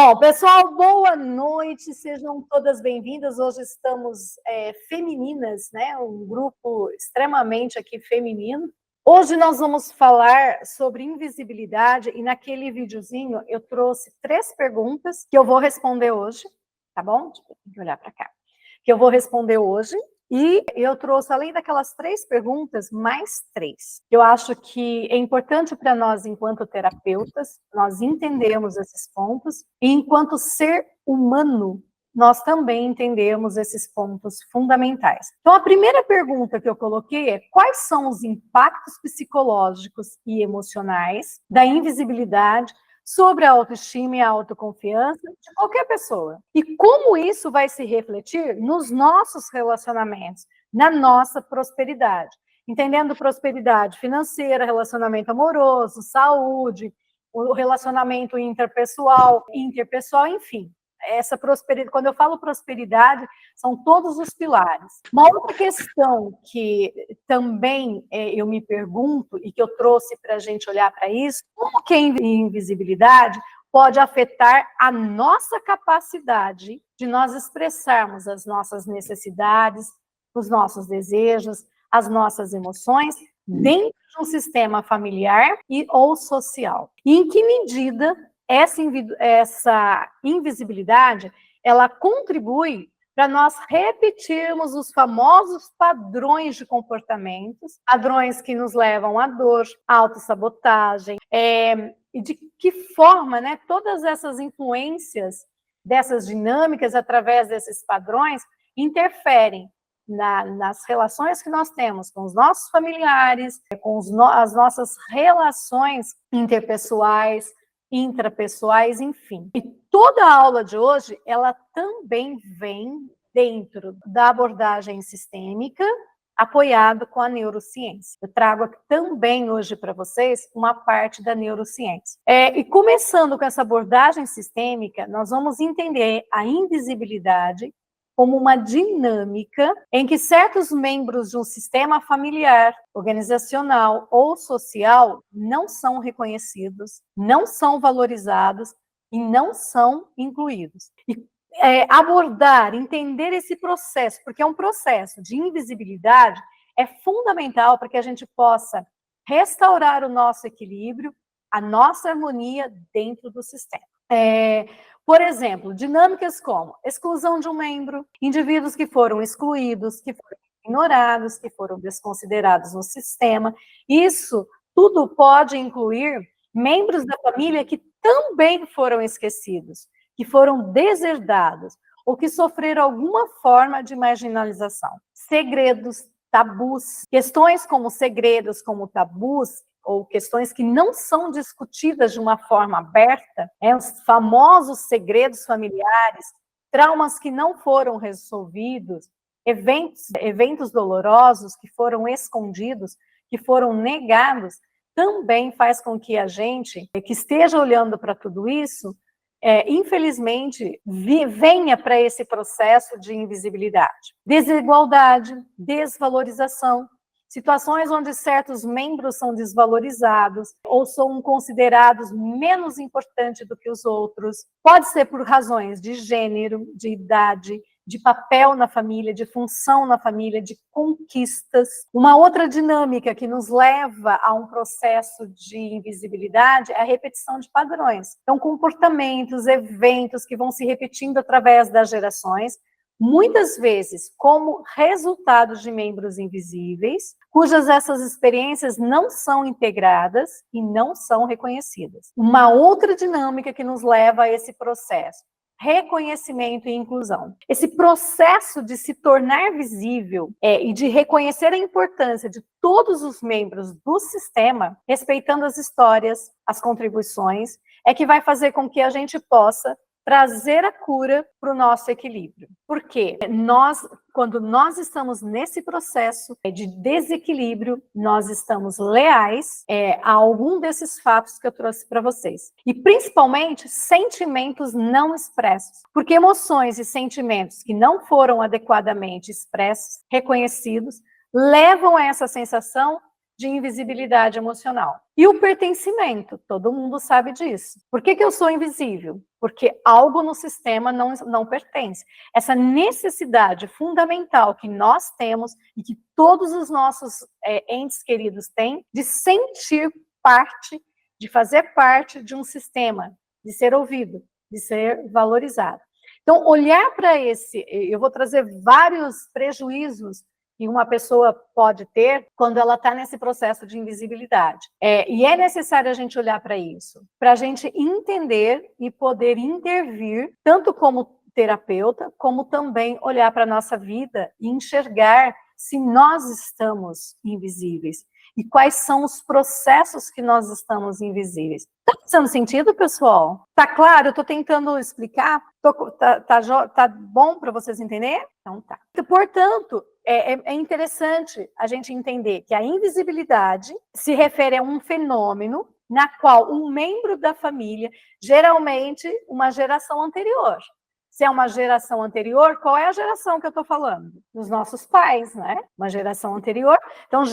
Bom, pessoal, boa noite, sejam todas bem-vindas. Hoje estamos femininas, né? Um grupo extremamente aqui feminino. Hoje nós vamos falar sobre invisibilidade e naquele videozinho eu trouxe 3 perguntas que eu vou responder hoje, tá bom? Tem que olhar para cá. Que eu vou responder hoje. E eu trouxe, além daquelas 3 perguntas, mais 3. Eu acho que é importante para nós, enquanto terapeutas, nós entendermos esses pontos, e enquanto ser humano, nós também entendemos esses pontos fundamentais. Então, a primeira pergunta que eu coloquei é: quais são os impactos psicológicos e emocionais da invisibilidade sobre a autoestima e a autoconfiança de qualquer pessoa? E como isso vai se refletir nos nossos relacionamentos, na nossa prosperidade? Entendendo prosperidade financeira, relacionamento amoroso, saúde, o relacionamento interpessoal, enfim. Essa prosperidade, quando eu falo prosperidade, são todos os pilares. Uma outra questão que também eu me pergunto e que eu trouxe para a gente olhar para isso: como que a invisibilidade pode afetar a nossa capacidade de nós expressarmos as nossas necessidades, os nossos desejos, as nossas emoções dentro de um sistema familiar ou social? E em que medida essa invisibilidade, ela contribui para nós repetirmos os famosos padrões de comportamentos, padrões que nos levam à dor, à autossabotagem, e de que forma, né, todas essas influências dessas dinâmicas através desses padrões interferem nas relações que nós temos com os nossos familiares, com as nossas relações interpessoais, intrapessoais, enfim. E toda a aula de hoje, ela também vem dentro da abordagem sistêmica, apoiado com a neurociência. Eu trago aqui também hoje para vocês uma parte da neurociência. E começando com essa abordagem sistêmica, nós vamos entender a invisibilidade como uma dinâmica em que certos membros de um sistema familiar, organizacional ou social não são reconhecidos, não são valorizados e não são incluídos. E abordar, entender esse processo, porque é um processo de invisibilidade, é fundamental para que a gente possa restaurar o nosso equilíbrio, a nossa harmonia dentro do sistema. Por exemplo, dinâmicas como exclusão de um membro, indivíduos que foram excluídos, que foram ignorados, que foram desconsiderados no sistema. Isso tudo pode incluir membros da família que também foram esquecidos, que foram deserdados ou que sofreram alguma forma de marginalização. Segredos, tabus, questões como segredos, como tabus, ou questões que não são discutidas de uma forma aberta, os famosos segredos familiares, traumas que não foram resolvidos, eventos dolorosos que foram escondidos, que foram negados, também faz com que a gente, que esteja olhando para tudo isso, infelizmente, venha para esse processo de invisibilidade. Desigualdade, desvalorização, situações onde certos membros são desvalorizados ou são considerados menos importantes do que os outros. Pode ser por razões de gênero, de idade, de papel na família, de função na família, de conquistas. Uma outra dinâmica que nos leva a um processo de invisibilidade é a repetição de padrões. Então, comportamentos, eventos que vão se repetindo através das gerações, muitas vezes como resultado de membros invisíveis, cujas essas experiências não são integradas e não são reconhecidas. Uma outra dinâmica que nos leva a esse processo: reconhecimento e inclusão. Esse processo de se tornar visível e de reconhecer a importância de todos os membros do sistema, respeitando as histórias, as contribuições, é que vai fazer com que a gente possa trazer a cura para o nosso equilíbrio. Porque quando nós estamos nesse processo de desequilíbrio, nós estamos leais a algum desses fatos que eu trouxe para vocês. E principalmente sentimentos não expressos. Porque emoções e sentimentos que não foram adequadamente expressos, reconhecidos, levam a essa sensação de invisibilidade emocional. E o pertencimento, todo mundo sabe disso. Por que eu sou invisível? Porque algo no sistema não pertence. Essa necessidade fundamental que nós temos e que todos os nossos entes queridos têm de sentir parte, de fazer parte de um sistema, de ser ouvido, de ser valorizado. Então, olhar para eu vou trazer vários prejuízos que uma pessoa pode ter quando ela está nesse processo de invisibilidade. E é necessário a gente olhar para isso, para a gente entender e poder intervir, tanto como terapeuta, como também olhar para a nossa vida e enxergar se nós estamos invisíveis e quais são os processos que nós estamos invisíveis. Está fazendo sentido, pessoal? Tá claro? Eu estou tentando explicar. Tá bom para vocês entenderem? Então tá. Portanto, é interessante a gente entender que a invisibilidade se refere a um fenômeno na qual um membro da família, geralmente uma geração anterior. Se é uma geração anterior, qual é a geração que eu estou falando? Dos nossos pais, né? Uma geração anterior. Então,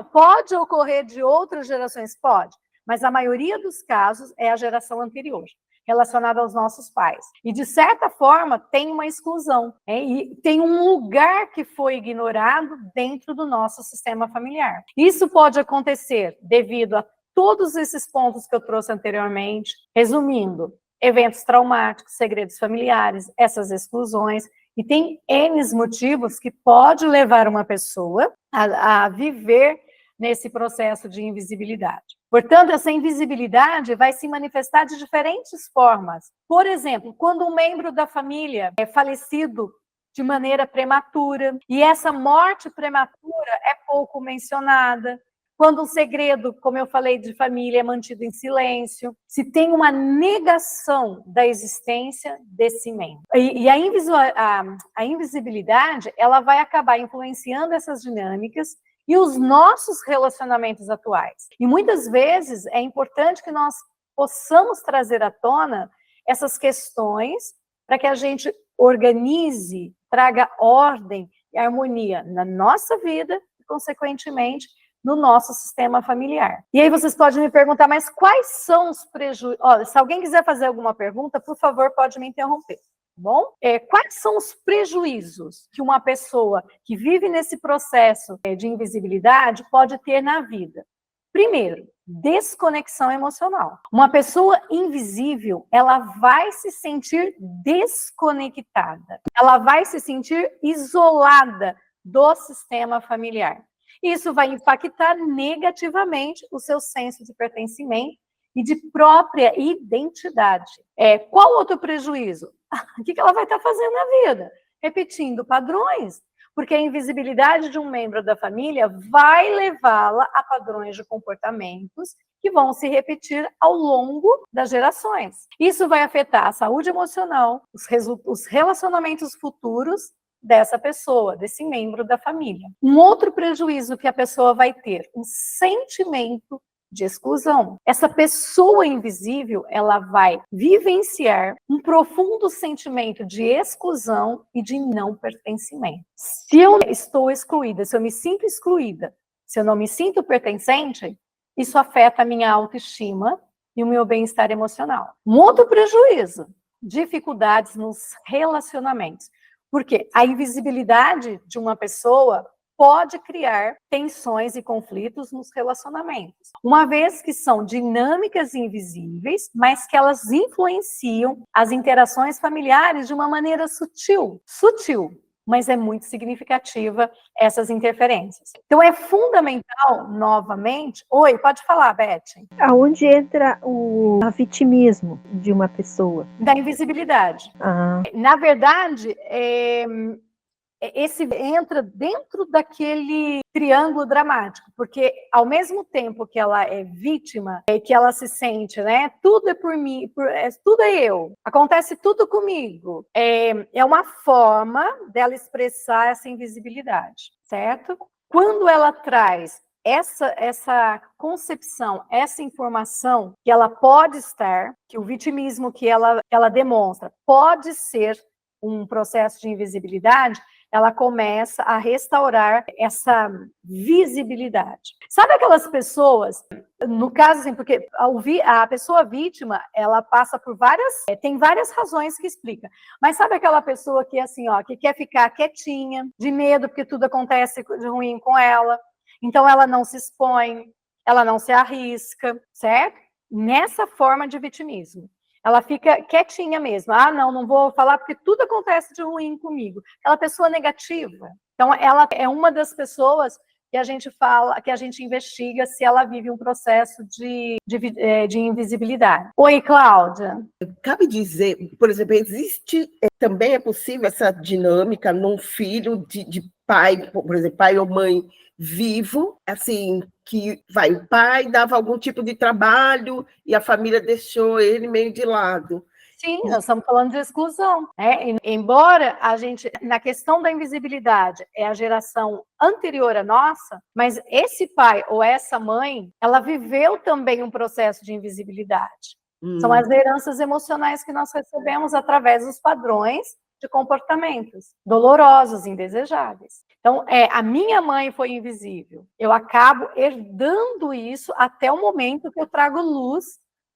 pode ocorrer de outras gerações? Pode. Mas a maioria dos casos é a geração anterior, relacionada aos nossos pais. E, de certa forma, tem uma exclusão. E tem um lugar que foi ignorado dentro do nosso sistema familiar. Isso pode acontecer devido a todos esses pontos que eu trouxe anteriormente. Resumindo, eventos traumáticos, segredos familiares, essas exclusões, e tem N motivos que pode levar uma pessoa a viver nesse processo de invisibilidade. Portanto, essa invisibilidade vai se manifestar de diferentes formas. Por exemplo, quando um membro da família é falecido de maneira prematura, e essa morte prematura é pouco mencionada, quando um segredo, como eu falei, de família é mantido em silêncio, se tem uma negação da existência desse membro. E a invisibilidade, ela vai acabar influenciando essas dinâmicas e os nossos relacionamentos atuais. E muitas vezes é importante que nós possamos trazer à tona essas questões para que a gente organize, traga ordem e harmonia na nossa vida e, consequentemente, no nosso sistema familiar. E aí vocês podem me perguntar, mas quais são os prejuízos? Olha, se alguém quiser fazer alguma pergunta, por favor, pode me interromper. Bom, quais são os prejuízos que uma pessoa que vive nesse processo de invisibilidade pode ter na vida? Primeiro, desconexão emocional. Uma pessoa invisível, ela vai se sentir desconectada, ela vai se sentir isolada do sistema familiar. Isso vai impactar negativamente o seu senso de pertencimento e de própria identidade. Qual outro prejuízo? O que ela vai estar fazendo na vida? Repetindo padrões, porque a invisibilidade de um membro da família vai levá-la a padrões de comportamentos que vão se repetir ao longo das gerações. Isso vai afetar a saúde emocional, os relacionamentos futuros dessa pessoa, desse membro da família. Um outro prejuízo que a pessoa vai ter, um sentimento de exclusão. Essa pessoa invisível, ela vai vivenciar um profundo sentimento de exclusão e de não pertencimento. Se eu estou excluída, se eu me sinto excluída, se eu não me sinto pertencente, isso afeta a minha autoestima e o meu bem-estar emocional. Um outro prejuízo, dificuldades nos relacionamentos. Porque a invisibilidade de uma pessoa pode criar tensões e conflitos nos relacionamentos, uma vez que são dinâmicas invisíveis, mas que elas influenciam as interações familiares de uma maneira sutil, mas é muito significativa essas interferências. Então é fundamental, novamente... Oi, pode falar, Beth. Aonde entra o vitimismo de uma pessoa? Da invisibilidade. Na verdade, esse entra dentro daquele triângulo dramático, porque ao mesmo tempo que ela é vítima, que ela se sente, né, tudo é por mim, tudo é eu, acontece tudo comigo, é uma forma dela expressar essa invisibilidade, certo? Quando ela traz essa concepção, essa informação que ela pode estar, que o vitimismo que ela demonstra pode ser um processo de invisibilidade, ela começa a restaurar essa visibilidade. Sabe aquelas pessoas, no caso, assim, porque a pessoa vítima, ela passa por tem várias razões que explica, mas sabe aquela pessoa que, assim, ó, que quer ficar quietinha, de medo, porque tudo acontece de ruim com ela, então ela não se expõe, ela não se arrisca, certo? Nessa forma de vitimismo. Ela fica quietinha mesmo. Ah, não vou falar porque tudo acontece de ruim comigo. Aquela pessoa negativa. Então, ela é uma das pessoas que a gente fala, que a gente investiga se ela vive um processo de invisibilidade. Oi, Cláudia. Cabe dizer, por exemplo, também é possível essa dinâmica num filho de pai, por exemplo, pai ou mãe vivo, assim, que o pai dava algum tipo de trabalho e a família deixou ele meio de lado. Sim, nós estamos falando de exclusão. Embora a gente, na questão da invisibilidade, é a geração anterior à nossa, mas esse pai ou essa mãe, ela viveu também um processo de invisibilidade. São as heranças emocionais que nós recebemos através dos padrões de comportamentos dolorosos, indesejáveis. Então, a minha mãe foi invisível. Eu acabo herdando isso até o momento que eu trago luz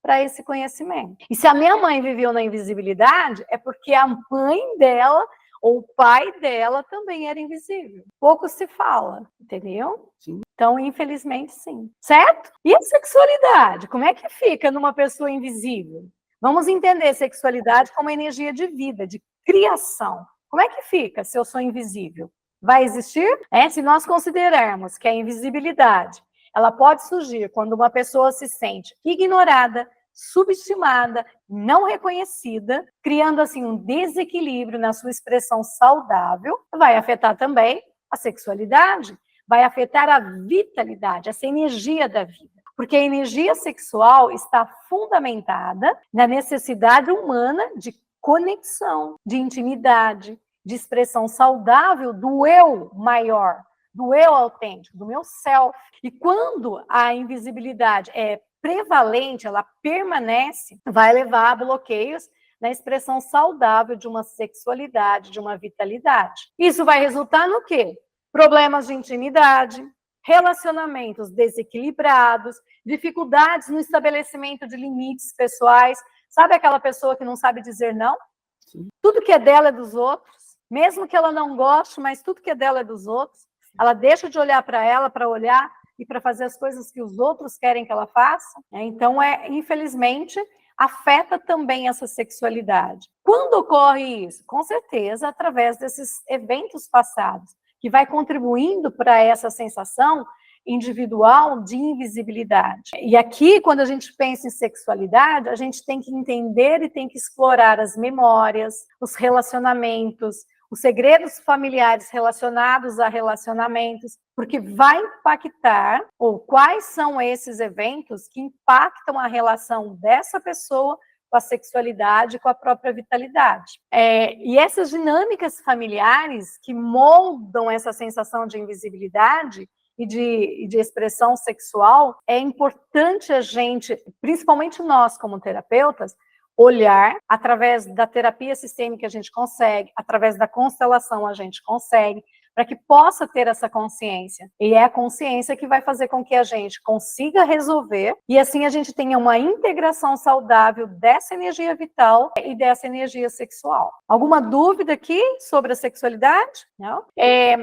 para esse conhecimento. E se a minha mãe viveu na invisibilidade, é porque a mãe dela ou o pai dela também era invisível. Pouco se fala, entendeu? Sim. Então, infelizmente, sim. Certo? E a sexualidade? Como é que fica numa pessoa invisível? Vamos entender sexualidade como energia de vida, de criação. Como é que fica se eu sou invisível? Vai existir? Se nós considerarmos que a invisibilidade ela pode surgir quando uma pessoa se sente ignorada, subestimada, não reconhecida, criando assim um desequilíbrio na sua expressão saudável, vai afetar também a sexualidade, vai afetar a vitalidade, essa energia da vida. Porque a energia sexual está fundamentada na necessidade humana de conexão, de intimidade, de expressão saudável do eu maior, do eu autêntico, do meu self. E quando a invisibilidade é prevalente, ela permanece, vai levar a bloqueios na expressão saudável de uma sexualidade, de uma vitalidade. Isso vai resultar no quê? Problemas de intimidade, relacionamentos desequilibrados, dificuldades no estabelecimento de limites pessoais. Sabe aquela pessoa que não sabe dizer não? Sim. Tudo que é dela é dos outros, mesmo que ela não goste, mas tudo que é dela é dos outros. Ela deixa de olhar para ela, para olhar e para fazer as coisas que os outros querem que ela faça. Então, infelizmente, afeta também essa sexualidade. Quando ocorre isso? Com certeza, através desses eventos passados, que vai contribuindo para essa sensação individual de invisibilidade. E aqui, quando a gente pensa em sexualidade, a gente tem que entender e tem que explorar as memórias, os relacionamentos, os segredos familiares relacionados a relacionamentos, porque vai impactar, ou quais são esses eventos que impactam a relação dessa pessoa com a sexualidade, com a própria vitalidade. E essas dinâmicas familiares que moldam essa sensação de invisibilidade e de expressão sexual, é importante a gente, principalmente nós como terapeutas, olhar, através da terapia sistêmica a gente consegue, através da constelação a gente consegue, para que possa ter essa consciência. E é a consciência que vai fazer com que a gente consiga resolver e assim a gente tenha uma integração saudável dessa energia vital e dessa energia sexual. Alguma dúvida aqui sobre a sexualidade? Não?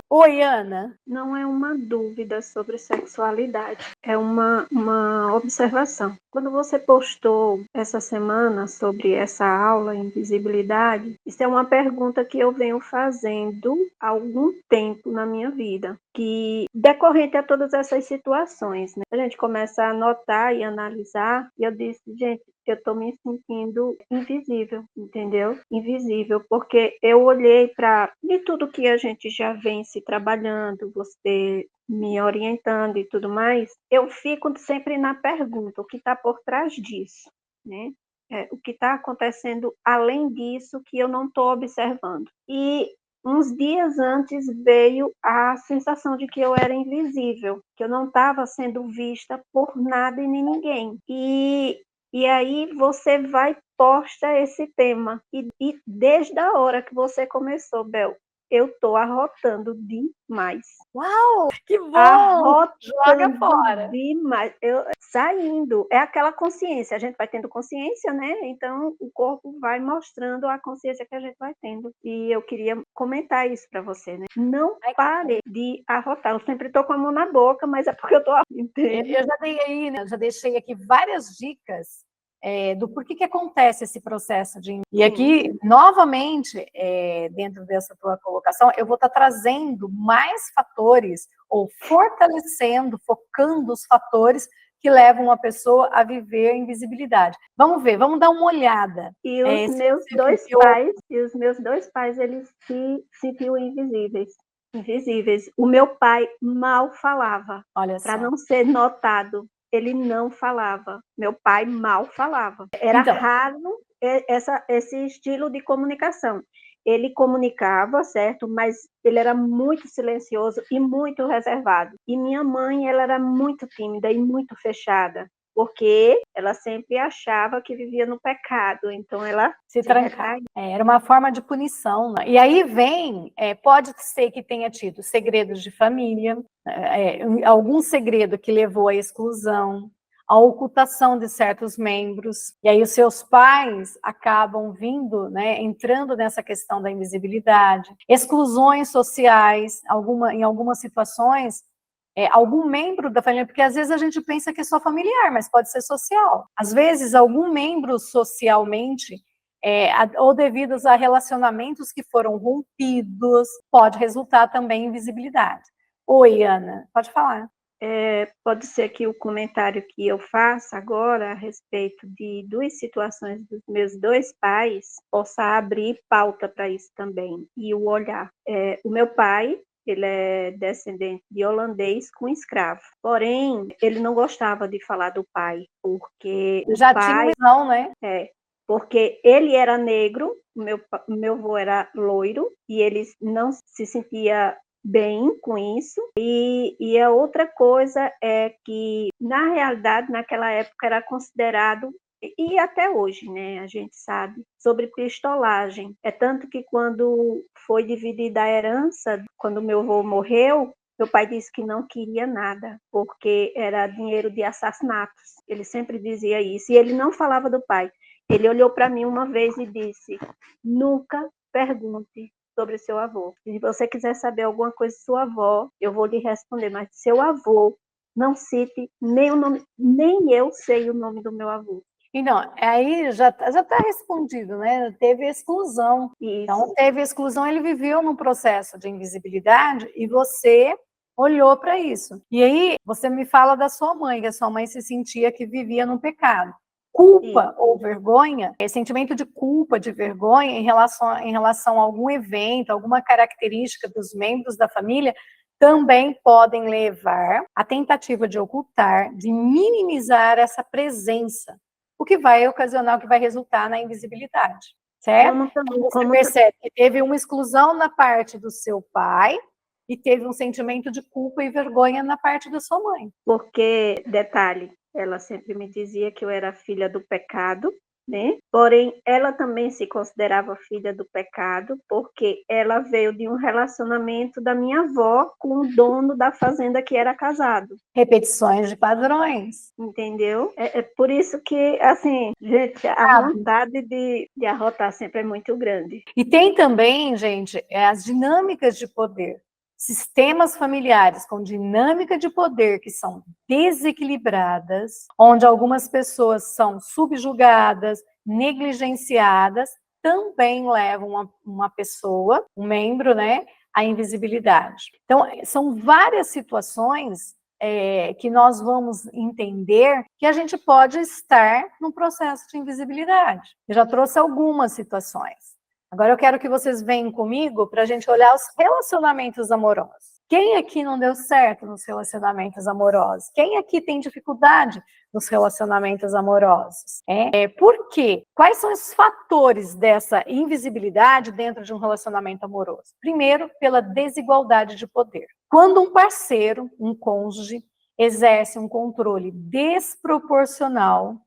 Oi, Ana. Não é uma dúvida sobre sexualidade, é uma observação. Quando você postou essa semana sobre essa aula invisibilidade, isso é uma pergunta que eu venho fazendo há algum tempo na minha vida, que decorrente a todas essas situações, né? A gente começa a anotar e analisar, e eu disse, gente, eu estou me sentindo invisível, entendeu? Invisível, porque eu olhei para de tudo que a gente já vem se trabalhando, você me orientando e tudo mais, eu fico sempre na pergunta, o que está por trás disso, né? O que está acontecendo além disso que eu não estou observando. E uns dias antes veio a sensação de que eu era invisível, que eu não estava sendo vista por nada e nem ninguém. E aí você vai posta esse tema. E desde a hora que você começou, Bel, eu estou arrotando demais. Uau, que bom! Arrotando Joga fora. demais. Saindo. É aquela consciência. A gente vai tendo consciência, né? Então, o corpo vai mostrando a consciência que a gente vai tendo. E eu queria comentar isso para você, né? Não pare de arrotar. Eu sempre estou com a mão na boca, mas é porque eu estou... Eu já dei aí, né? Eu já deixei aqui várias dicas do porquê que acontece esse processo de... E aqui, novamente, dentro dessa tua colocação, eu vou estar trazendo mais fatores, ou fortalecendo, focando os fatores que levam uma pessoa a viver a invisibilidade. Vamos ver, vamos dar uma olhada. E os meus dois pais, eles se sentiam invisíveis. O meu pai mal falava, para não ser notado. Ele não falava. Meu pai mal falava. Era raro esse estilo de comunicação. Ele comunicava, certo? Mas ele era muito silencioso e muito reservado. E minha mãe, ela era muito tímida e muito fechada, porque ela sempre achava que vivia no pecado, então ela se trancava. Era uma forma de punição, né? E aí vem, pode ser que tenha tido segredos de família, algum segredo que levou à exclusão, à ocultação de certos membros, e aí os seus pais acabam vindo, né, entrando nessa questão da invisibilidade, exclusões sociais, em algumas situações, algum membro da família, porque às vezes a gente pensa que é só familiar, mas pode ser social. Às vezes, algum membro socialmente, ou devidos a relacionamentos que foram rompidos, pode resultar também em invisibilidade. Oi, Ana, pode falar. Pode ser que o comentário que eu faça agora a respeito de duas situações dos meus dois pais possa abrir pauta para isso também, e o olhar. O meu pai, ele é descendente de holandês com escravo. Porém, ele não gostava de falar do pai, porque já tinha visão, né? Porque ele era negro, meu avô era loiro, e ele não se sentia bem com isso. E a outra coisa é que, na realidade, naquela época era considerado, e até hoje, né, a gente sabe, sobre pistolagem. É tanto que quando foi dividida a herança, quando meu avô morreu, meu pai disse que não queria nada, porque era dinheiro de assassinatos. Ele sempre dizia isso, e ele não falava do pai. Ele olhou para mim uma vez e disse: nunca pergunte sobre seu avô. Se você quiser saber alguma coisa de sua avó, eu vou lhe responder, mas seu avô, não cite nem o nome, nem eu sei o nome do meu avô. Então, aí já está respondido, né? Teve exclusão. Isso. Então, teve exclusão, ele viveu num processo de invisibilidade e você olhou para isso. E aí, você me fala da sua mãe, que a sua mãe se sentia que vivia no pecado. Culpa ou vergonha, sentimento de culpa, de vergonha em relação a algum evento, alguma característica dos membros da família, também podem levar à tentativa de ocultar, de minimizar essa presença, o que vai ocasionar, o que vai resultar na invisibilidade, certo? Você percebe que teve uma exclusão na parte do seu pai e teve um sentimento de culpa e vergonha na parte da sua mãe. Porque, detalhe, ela sempre me dizia que eu era filha do pecado, né? Porém, ela também se considerava filha do pecado, porque ela veio de um relacionamento da minha avó com o dono da fazenda que era casado. Repetições de padrões. Entendeu? É por isso que, assim, gente, a vontade de arrotar sempre é muito grande. E tem também, gente, as dinâmicas de poder. Sistemas familiares com dinâmica de poder que são desequilibradas, onde algumas pessoas são subjugadas, negligenciadas, também levam uma pessoa, um membro, né, à invisibilidade. Então, são várias situações que nós vamos entender que a gente pode estar num processo de invisibilidade. Eu já trouxe algumas situações. Agora eu quero que vocês venham comigo para a gente olhar os relacionamentos amorosos. Quem aqui não deu certo nos relacionamentos amorosos? Quem aqui tem dificuldade nos relacionamentos amorosos? Por quê? Quais são os fatores dessa invisibilidade dentro de um relacionamento amoroso? Primeiro, pela desigualdade de poder. Quando um parceiro, um cônjuge, exerce um controle desproporcional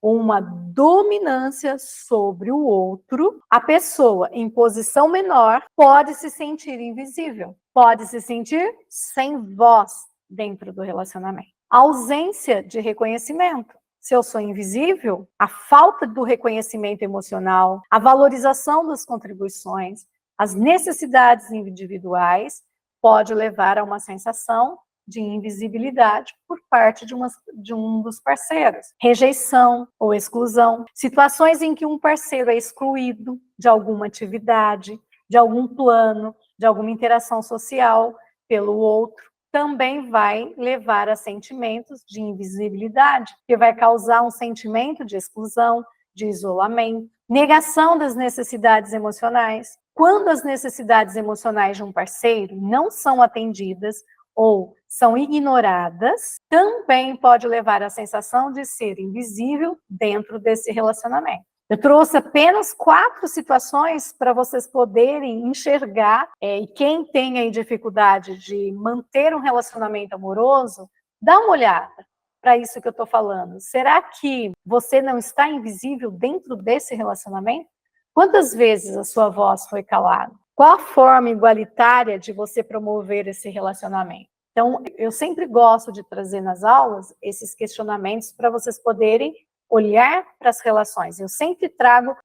ou uma dominância sobre o outro, a pessoa em posição menor pode se sentir invisível, pode se sentir sem voz dentro do relacionamento. A ausência de reconhecimento. Se eu sou invisível, a falta do reconhecimento emocional, a valorização das contribuições, as necessidades individuais pode levar a uma sensação de invisibilidade por parte de um dos parceiros. Rejeição ou exclusão. Situações em que um parceiro é excluído de alguma atividade, de algum plano, de alguma interação social pelo outro, também vai levar a sentimentos de invisibilidade, que vai causar um sentimento de exclusão, de isolamento, negação das necessidades emocionais. Quando as necessidades emocionais de um parceiro não são atendidas ou são ignoradas, também pode levar à sensação de ser invisível dentro desse relacionamento. Eu trouxe apenas 4 situações para vocês poderem enxergar, e quem tem aí dificuldade de manter um relacionamento amoroso, dá uma olhada para isso que eu estou falando. Será que você não está invisível dentro desse relacionamento? Quantas vezes a sua voz foi calada? Qual a forma igualitária de você promover esse relacionamento? Então, eu sempre gosto de trazer nas aulas esses questionamentos para vocês poderem olhar para as relações. Eu sempre trago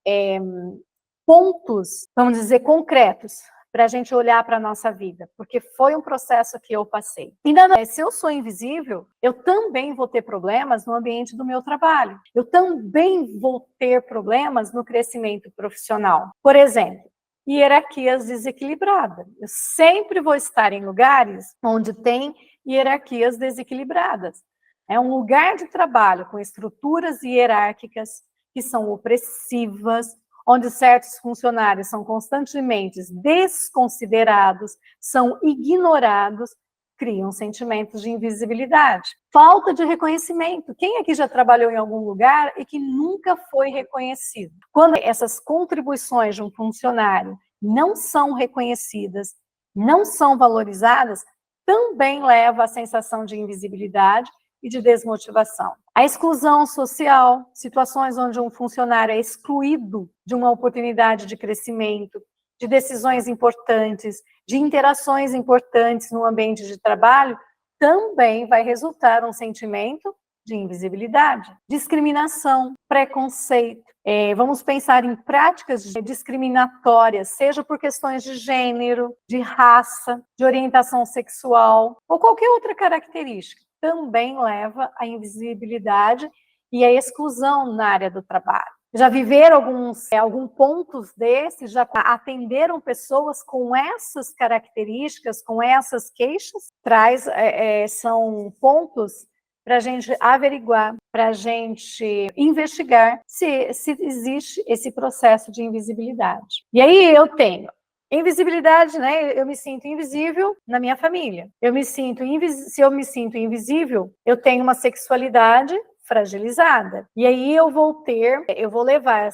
pontos, vamos dizer, concretos, para a gente olhar para a nossa vida, porque foi um processo que eu passei. Ainda não, se eu sou invisível, eu também vou ter problemas no ambiente do meu trabalho. Eu também vou ter problemas no crescimento profissional. Por exemplo, hierarquias desequilibradas. Eu sempre vou estar em lugares onde tem hierarquias desequilibradas. É um lugar de trabalho com estruturas hierárquicas que são opressivas, onde certos funcionários são constantemente desconsiderados, são ignorados, criam sentimentos de invisibilidade. Falta de reconhecimento. Quem aqui já trabalhou em algum lugar e que nunca foi reconhecido? Quando essas contribuições de um funcionário não são reconhecidas, não são valorizadas, também leva à sensação de invisibilidade e de desmotivação. A exclusão social, situações onde um funcionário é excluído de uma oportunidade de crescimento, de decisões importantes, de interações importantes no ambiente de trabalho, também vai resultar um sentimento de invisibilidade. Discriminação, preconceito. Vamos pensar em práticas discriminatórias, seja por questões de gênero, de raça, de orientação sexual ou qualquer outra característica. Também leva à invisibilidade e à exclusão na área do trabalho. Já viveram alguns pontos desses? Já atenderam pessoas com essas características, com essas queixas? São pontos para a gente averiguar, para a gente investigar se existe esse processo de invisibilidade. E aí eu tenho invisibilidade, né? Eu me sinto invisível na minha família. Se eu me sinto invisível, eu tenho uma sexualidade fragilizada. E aí eu vou levar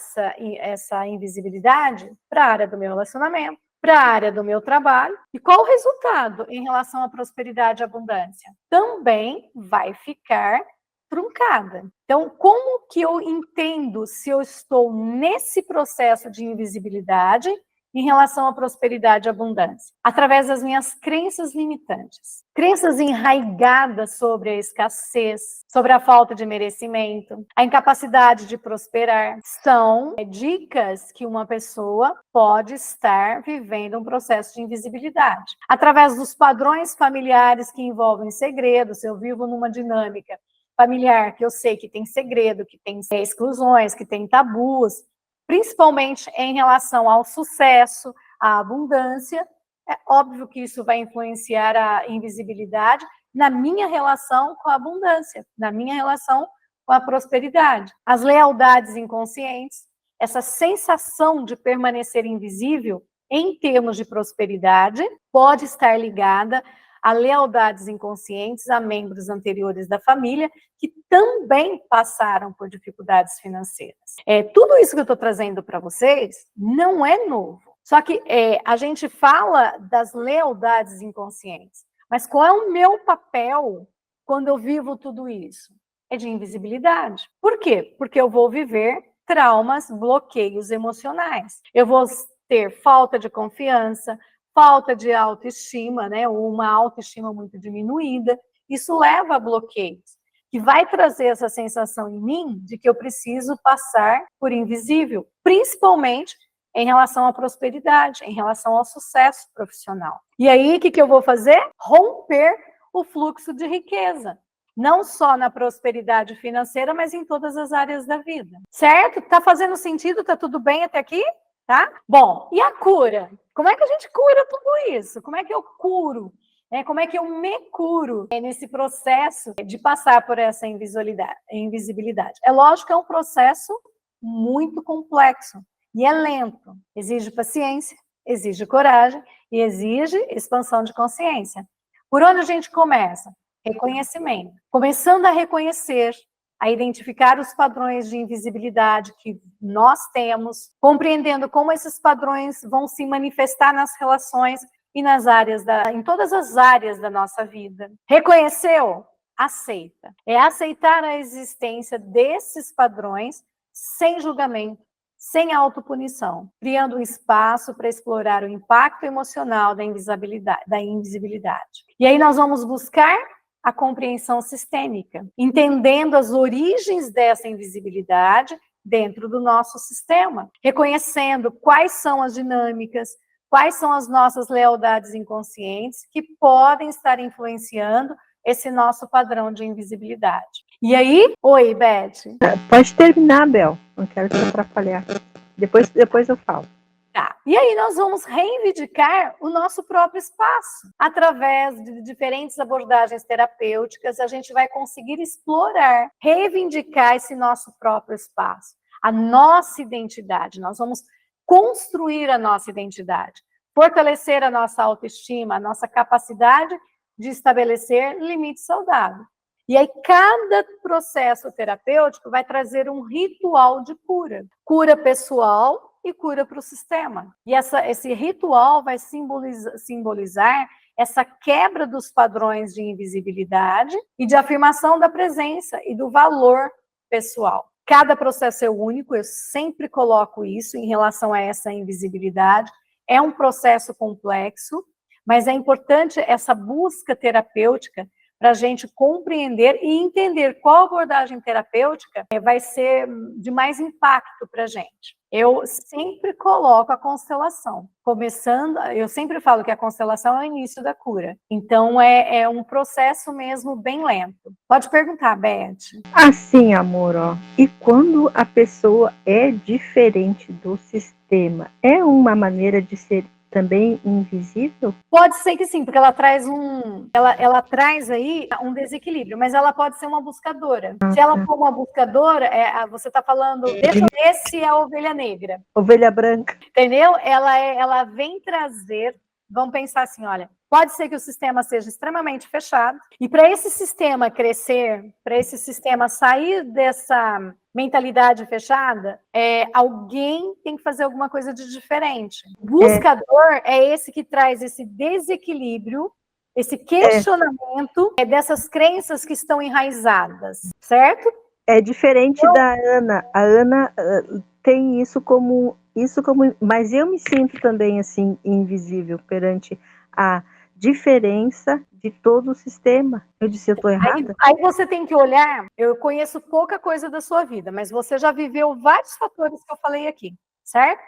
essa invisibilidade para a área do meu relacionamento, para a área do meu trabalho. E qual o resultado em relação à prosperidade e abundância? Também vai ficar truncada. Então, como que eu entendo se eu estou nesse processo de invisibilidade em relação à prosperidade e abundância? Através das minhas crenças limitantes. Crenças enraigadas sobre a escassez, sobre a falta de merecimento, a incapacidade de prosperar. São dicas que uma pessoa pode estar vivendo um processo de invisibilidade. Através dos padrões familiares que envolvem segredos, eu vivo numa dinâmica familiar que eu sei que tem segredo, que tem exclusões, que tem tabus, principalmente em relação ao sucesso, à abundância. É óbvio que isso vai influenciar a invisibilidade na minha relação com a abundância, na minha relação com a prosperidade. As lealdades inconscientes, essa sensação de permanecer invisível em termos de prosperidade, pode estar ligada a lealdades inconscientes a membros anteriores da família que também passaram por dificuldades financeiras. Tudo isso que eu estou trazendo para vocês não é novo. Só que a gente fala das lealdades inconscientes. Mas qual é o meu papel quando eu vivo tudo isso? é de invisibilidade. Por quê? Porque eu vou viver traumas, bloqueios emocionais. Eu vou ter falta de confiança, falta de autoestima, né? Ou uma autoestima muito diminuída. Isso leva a bloqueios, que vai trazer essa sensação em mim de que eu preciso passar por invisível, principalmente em relação à prosperidade, em relação ao sucesso profissional. E aí, o que eu vou fazer? Romper o fluxo de riqueza. Não só na prosperidade financeira, mas em todas as áreas da vida. Certo? Tá fazendo sentido? Tá tudo bem até aqui? Tá? Bom, e a cura? Como é que a gente cura tudo isso? Como é que eu curo? Como é que eu me curo nesse processo de passar por essa invisibilidade? É lógico que é um processo muito complexo e é lento. Exige paciência, exige coragem e exige expansão de consciência. Por onde a gente começa? Reconhecimento. Começando a reconhecer, a identificar os padrões de invisibilidade que nós temos, compreendendo como esses padrões vão se manifestar nas relações e em todas as áreas da nossa vida. Reconheceu? Aceita. É aceitar a existência desses padrões sem julgamento, sem autopunição, criando um espaço para explorar o impacto emocional da invisibilidade. E aí nós vamos buscar a compreensão sistêmica, entendendo as origens dessa invisibilidade dentro do nosso sistema, reconhecendo quais são as dinâmicas, quais são as nossas lealdades inconscientes que podem estar influenciando esse nosso padrão de invisibilidade. E aí, oi, Beth. Pode terminar, Bel, não quero te atrapalhar. Depois eu falo. Tá. E aí nós vamos reivindicar o nosso próprio espaço. Através de diferentes abordagens terapêuticas, a gente vai conseguir explorar, reivindicar esse nosso próprio espaço, a nossa identidade. Nós vamos construir a nossa identidade, fortalecer a nossa autoestima, a nossa capacidade de estabelecer limites saudáveis. E aí cada processo terapêutico vai trazer um ritual de cura. Cura pessoal e cura para o sistema. E esse ritual vai simbolizar essa quebra dos padrões de invisibilidade e de afirmação da presença e do valor pessoal. Cada processo é único, eu sempre coloco isso em relação a essa invisibilidade. É um processo complexo, mas é importante essa busca terapêutica para a gente compreender e entender qual abordagem terapêutica vai ser de mais impacto para a gente. Eu sempre coloco a constelação. Eu sempre falo que a constelação é o início da cura. Então, é um processo mesmo bem lento. Pode perguntar, Beth. Assim, amor, ó. E quando a pessoa é diferente do sistema, é uma maneira de ser também invisível? Pode ser que sim, porque ela traz ela traz aí um desequilíbrio, mas ela pode ser uma buscadora. Se ela for uma buscadora, você está falando, deixa eu ver se é a ovelha negra. Ovelha branca. Entendeu? Ela vem trazer, vamos pensar assim, olha, pode ser que o sistema seja extremamente fechado, e para esse sistema crescer, para esse sistema sair dessa mentalidade fechada, alguém tem que fazer alguma coisa de diferente. O buscador é esse que traz esse desequilíbrio, esse questionamento dessas crenças que estão enraizadas, certo? É diferente da Ana. A Ana tem isso como... Mas eu me sinto também assim invisível perante a diferença de todo o sistema. Eu disse, eu estou errada? Aí você tem que olhar, eu conheço pouca coisa da sua vida, mas você já viveu vários fatores que eu falei aqui, certo?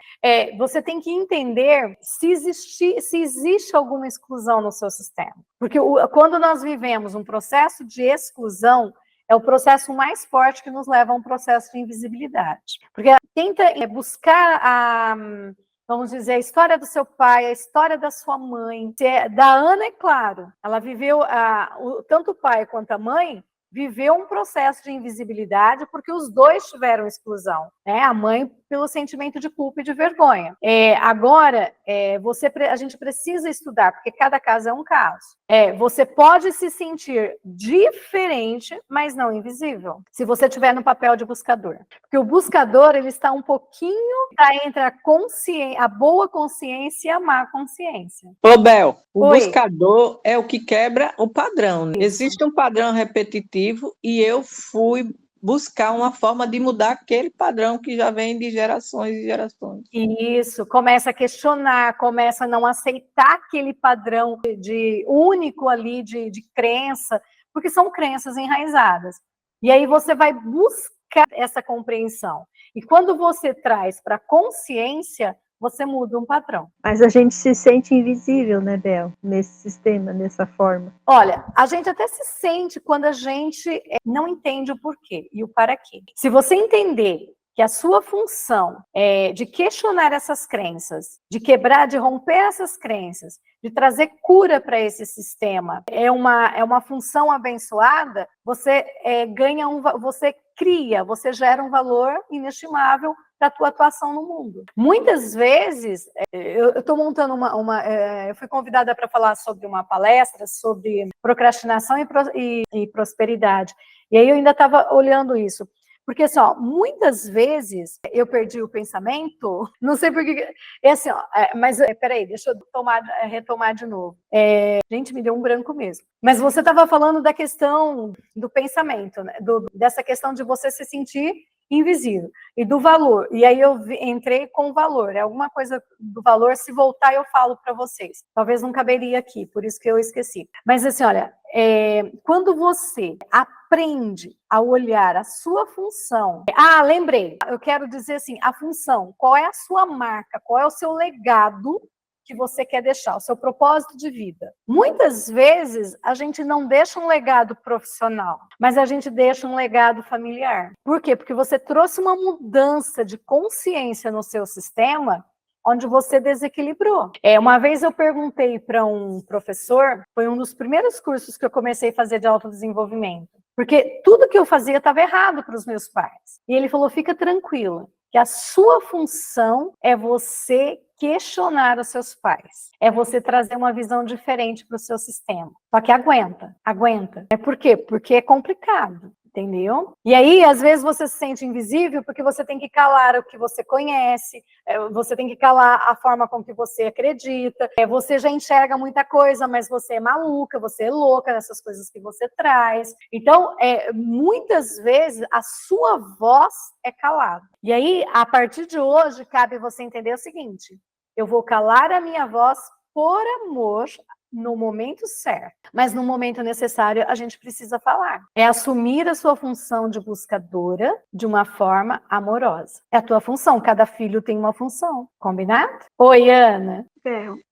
Você tem que entender se existe alguma exclusão no seu sistema. Porque quando nós vivemos um processo de exclusão, é o processo mais forte que nos leva a um processo de invisibilidade. Porque tenta buscar vamos dizer, a história do seu pai, a história da sua mãe. Da Ana, é claro, ela viveu, tanto o pai quanto a mãe, viveu um processo de invisibilidade porque os dois tiveram exclusão, né? A mãe pelo sentimento de culpa e de vergonha. Agora, a gente precisa estudar, porque cada caso é um caso. Você pode se sentir diferente, mas não invisível, se você estiver no papel de buscador. Porque o buscador, ele está um pouquinho entre a boa consciência e a má consciência. Ô, Bel, o Oi. buscador é o que quebra o padrão, né? Isso. Existe um padrão repetitivo e eu fui buscar uma forma de mudar aquele padrão que já vem de gerações e gerações. Isso, começa a questionar, começa a não aceitar aquele padrão de único ali de crença, porque são crenças enraizadas. E aí você vai buscar essa compreensão. E quando você traz para a consciência, você muda um padrão. Mas a gente se sente invisível, né, Bel? Nesse sistema, dessa forma. Olha, a gente até se sente quando a gente não entende o porquê e o para quê. Se você entender que a sua função é de questionar essas crenças, de quebrar, de romper essas crenças, de trazer cura para esse sistema, é uma função abençoada, você você gera um valor inestimável para a tua atuação no mundo. Muitas vezes, eu estou montando eu fui convidada para falar sobre uma palestra sobre procrastinação e prosperidade. E aí eu ainda estava olhando isso. Porque, assim, muitas vezes eu perdi o pensamento, não sei por que. Assim, mas peraí, deixa eu retomar de novo. Gente, me deu um branco mesmo. Mas você estava falando da questão do pensamento, né? Dessa questão de você se sentir invisível e do valor. E aí eu entrei com o valor. Alguma coisa do valor, se voltar, eu falo para vocês. Talvez não caberia aqui, por isso que eu esqueci. Mas assim, olha, quando você aprende a olhar a sua função. Lembrei. Eu quero dizer assim, a função. Qual é a sua marca? Qual é o seu legado que você quer deixar, o seu propósito de vida? Muitas vezes a gente não deixa um legado profissional, mas a gente deixa um legado familiar. Por quê? Porque você trouxe uma mudança de consciência no seu sistema onde você desequilibrou. Uma vez eu perguntei para um professor, foi um dos primeiros cursos que eu comecei a fazer de autodesenvolvimento, porque tudo que eu fazia estava errado para os meus pais. E ele falou, fica tranquila, que a sua função é você questionar os seus pais. É você trazer uma visão diferente para o seu sistema. Só que aguenta. Por quê? Porque é complicado. Entendeu? E aí, às vezes, você se sente invisível porque você tem que calar o que você conhece, você tem que calar a forma com que você acredita, você já enxerga muita coisa, mas você é maluca, você é louca nessas coisas que você traz. Então, muitas vezes, a sua voz é calada. E aí, a partir de hoje, cabe você entender o seguinte, eu vou calar a minha voz por amor no momento certo, mas no momento necessário a gente precisa falar. É assumir a sua função de buscadora de uma forma amorosa. É a tua função, cada filho tem uma função, combinado? Oi, Ana.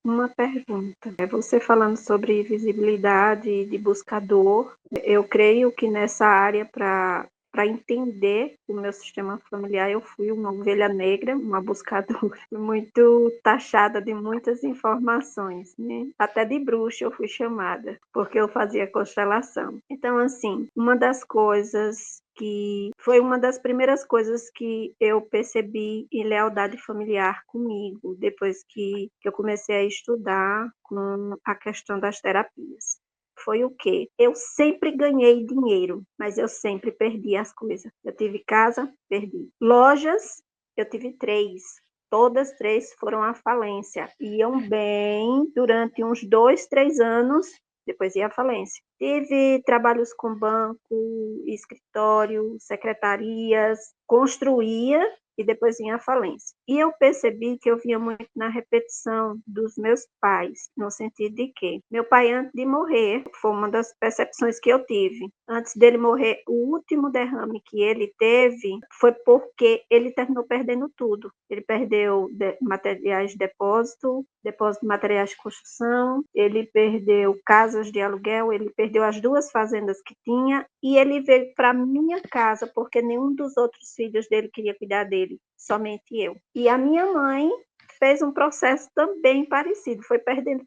Uma pergunta. Você falando sobre visibilidade de buscador, eu creio que nessa área para entender o meu sistema familiar, eu fui uma ovelha negra, uma buscadora, muito taxada de muitas informações, né? Até de bruxa eu fui chamada, porque eu fazia constelação. Então, assim, uma das coisas que foi uma das primeiras coisas que eu percebi em lealdade familiar comigo, depois que eu comecei a estudar com a questão das terapias. Foi o quê? Eu sempre ganhei dinheiro, mas eu sempre perdi as coisas. Eu tive casa, perdi. Lojas, eu tive 3. Todas 3 foram à falência. Iam bem durante uns 2, 3 anos, depois ia à falência. Tive trabalhos com banco, escritório, secretarias, construía e depois vinha à falência. E eu percebi que eu vinha muito na repetição dos meus pais, no sentido de que meu pai, antes de morrer, foi uma das percepções que eu tive. Antes dele morrer, o último derrame que ele teve foi porque ele terminou perdendo tudo. Ele perdeu materiais de depósito de materiais de construção, ele perdeu casas de aluguel, ele perdeu as 2 fazendas que tinha e ele veio para minha casa porque nenhum dos outros filhos dele queria cuidar dele, somente eu. E a minha mãe fez um processo também parecido, foi perdendo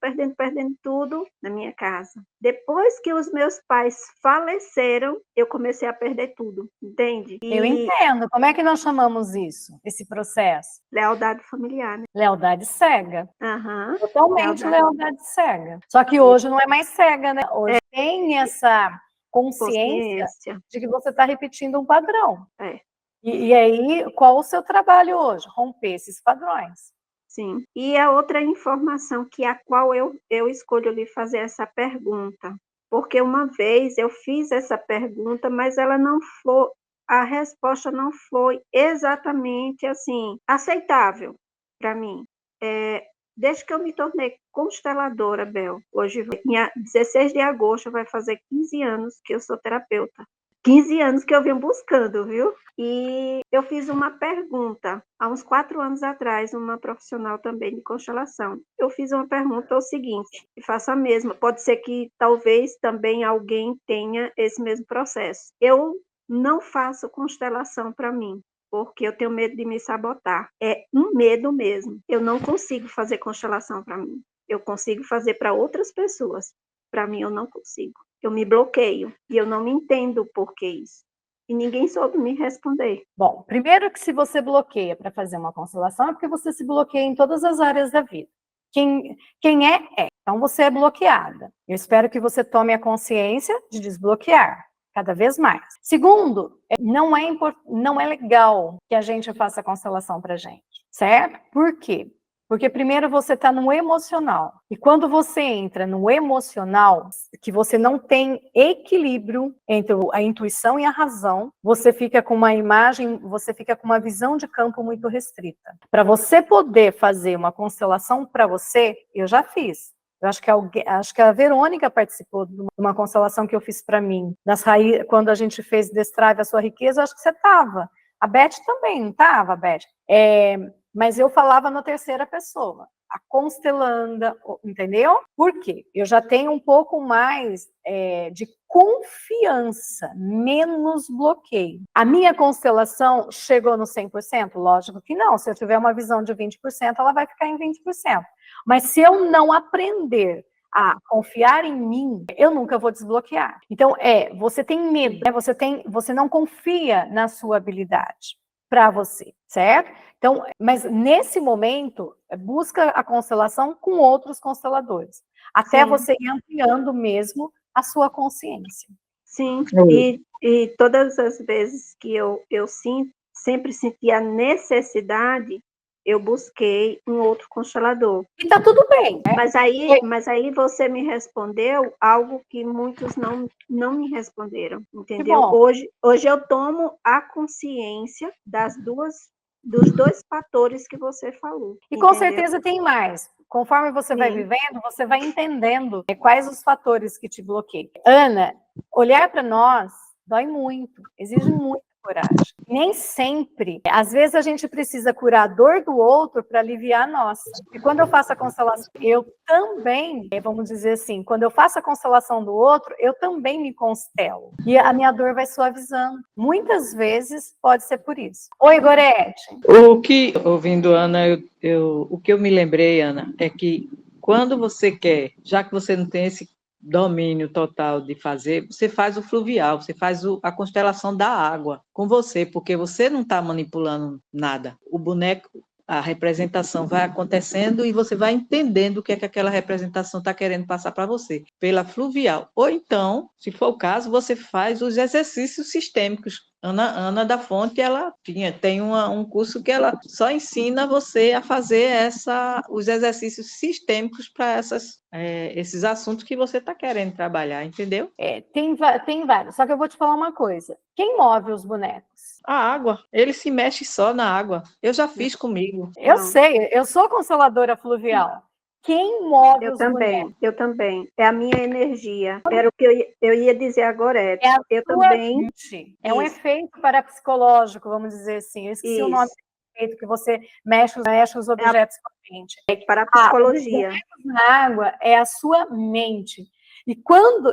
tudo na minha casa. Depois que os meus pais faleceram, eu comecei a perder tudo, entende? Eu entendo. Como é que nós chamamos isso, esse processo? Lealdade familiar, né? Lealdade cega. Aham. Totalmente lealdade cega. Só que hoje não é mais cega, né? Hoje tem essa consciência de que você está repetindo um padrão. E aí, qual o seu trabalho hoje? Romper esses padrões. Sim. E a outra informação que a qual eu escolho lhe fazer essa pergunta, porque uma vez eu fiz essa pergunta, mas ela não foi, a resposta não foi exatamente assim aceitável para mim. Desde que eu me tornei consteladora, Bel, hoje, em 16 de agosto, vai fazer 15 anos que eu sou terapeuta. 15 anos que eu venho buscando, viu? E eu fiz uma pergunta, há uns 4 anos atrás, uma profissional também de constelação. Eu fiz uma pergunta, o seguinte, e faço a mesma. Pode ser que talvez também alguém tenha esse mesmo processo. Eu não faço constelação para mim, porque eu tenho medo de me sabotar. É um medo mesmo. Eu não consigo fazer constelação para mim. Eu consigo fazer para outras pessoas. Para mim, eu não consigo. Eu me bloqueio e eu não me entendo por que isso. E ninguém soube me responder. Bom, primeiro que se você bloqueia para fazer uma constelação é porque você se bloqueia em todas as áreas da vida. Quem é. Então você é bloqueada. Eu espero que você tome a consciência de desbloquear cada vez mais. Segundo, não é legal que a gente faça constelação para gente, certo? Por quê? Porque primeiro você está no emocional. E quando você entra no emocional, que você não tem equilíbrio entre a intuição e a razão, você fica com uma imagem, você fica com uma visão de campo muito restrita. Para você poder fazer uma constelação para você, eu já fiz. Eu acho que a Verônica participou de uma constelação que eu fiz para mim, quando a gente fez Destrave a Sua Riqueza, eu acho que você estava. A Beth também, não estava, Beth? Mas eu falava na terceira pessoa, a constelanda, entendeu? Por quê? Eu já tenho um pouco mais de confiança, menos bloqueio. A minha constelação chegou no 100%? Lógico que não. Se eu tiver uma visão de 20%, ela vai ficar em 20%. Mas se eu não aprender a confiar em mim, eu nunca vou desbloquear. Então, você tem medo, né? Você não confia na sua habilidade para você, certo? Então, mas nesse momento, busca a constelação com outros consteladores, até você ir ampliando mesmo a sua consciência. Sim, e todas as vezes que eu sempre senti a necessidade, eu busquei um outro constelador. E tá tudo bem. Né? Mas aí você me respondeu algo que muitos não me responderam, entendeu? Hoje eu tomo a consciência dos dois fatores que você falou. E com certeza tem mais. Conforme você vai vivendo, você vai entendendo quais os fatores que te bloqueiam. Ana, olhar para nós dói muito, exige muita coragem. Nem sempre, às vezes a gente precisa curar a dor do outro para aliviar a nossa. E quando eu faço a constelação, eu também, vamos dizer assim, quando eu faço a constelação do outro, eu também me constelo. E a minha dor vai suavizando. Muitas vezes pode ser por isso. Oi, Gorete. Ouvindo Ana, o que eu me lembrei, Ana, é que quando você quer, já que você não tem esse domínio total de fazer, você faz o fluvial, você faz a constelação da água com você, porque você não está manipulando nada. O boneco, a representação vai acontecendo e você vai entendendo o que é que aquela representação está querendo passar para você, pela fluvial. Ou então, se for o caso, você faz os exercícios sistêmicos. Ana da Fonte, ela tem um curso que ela só ensina você a fazer os exercícios sistêmicos para esses assuntos que você está querendo trabalhar, entendeu? Tem vários, só que eu vou te falar uma coisa. Quem move os bonecos? A água, ele se mexe só na água. Eu já fiz comigo. Eu sei, eu sou consteladora fluvial. Quem move os bonecos? Eu também. É a minha energia. Era o que eu ia dizer agora. Eu também. Mente. É um efeito parapsicológico, vamos dizer assim. Eu esqueci o nome do efeito que você mexe os objetos com a mente. Parapsicologia. Os bonecos na água é a sua mente. E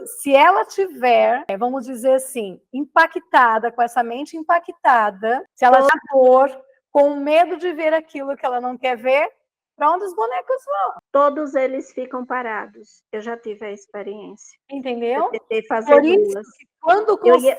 se ela tiver, vamos dizer assim, impactada, com essa mente impactada, se ela tiver dor, com medo de ver aquilo que ela não quer ver, para onde os bonecos vão. Todos eles ficam parados. Eu já tive a experiência. Entendeu? Eu tentei fazer Por isso duas. que quando Eu ia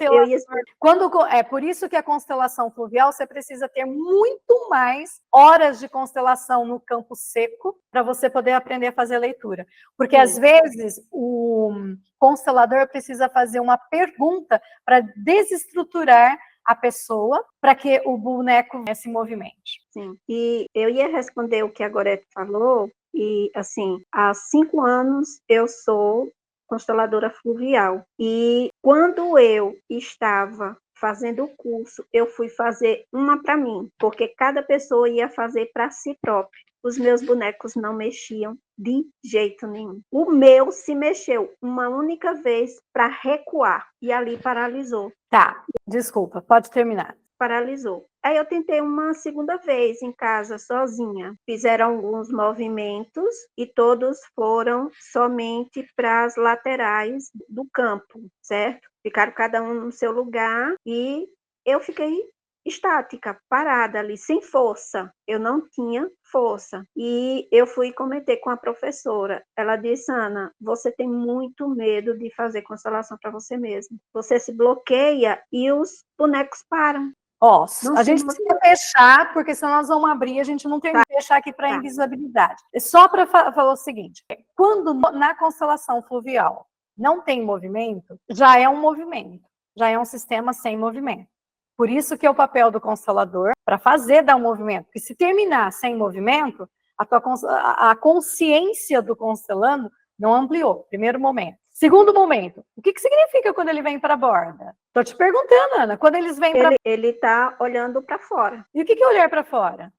é por isso que a constelação fluvial você precisa ter muito mais horas de constelação no campo seco para você poder aprender a fazer a leitura. Porque às vezes o constelador precisa fazer uma pergunta para desestruturar a pessoa para que o boneco se movimente. Sim. E eu ia responder o que a Gorete falou, e assim, há 5 anos eu sou consteladora fluvial. E quando eu estava fazendo o curso, eu fui fazer uma para mim, porque cada pessoa ia fazer para si própria. Os meus bonecos não mexiam de jeito nenhum. O meu se mexeu uma única vez para recuar e ali paralisou. Tá, desculpa, pode terminar. Paralisou. Aí eu tentei uma segunda vez em casa, sozinha. Fizeram alguns movimentos e todos foram somente para as laterais do campo, certo? Ficaram cada um no seu lugar e eu fiquei estática, parada ali, sem força. Eu não tinha força. E eu fui e comentei com a professora. Ela disse, Ana, você tem muito medo de fazer constelação para você mesma. Você se bloqueia e os bonecos param. Ó, a gente precisa fechar, porque senão nós vamos abrir, a gente não termina de fechar aqui para invisibilidade. É só para falar o seguinte, quando na constelação fluvial não tem movimento, já é um movimento, já é um sistema sem movimento. Por isso que é o papel do constelador para dar um movimento, porque se terminar sem movimento, a consciência do constelando não ampliou, primeiro momento. Segundo momento, o que significa quando ele vem para a borda? Estou te perguntando, Ana, quando eles vêm para... Ele está olhando para fora. E o que é olhar para fora?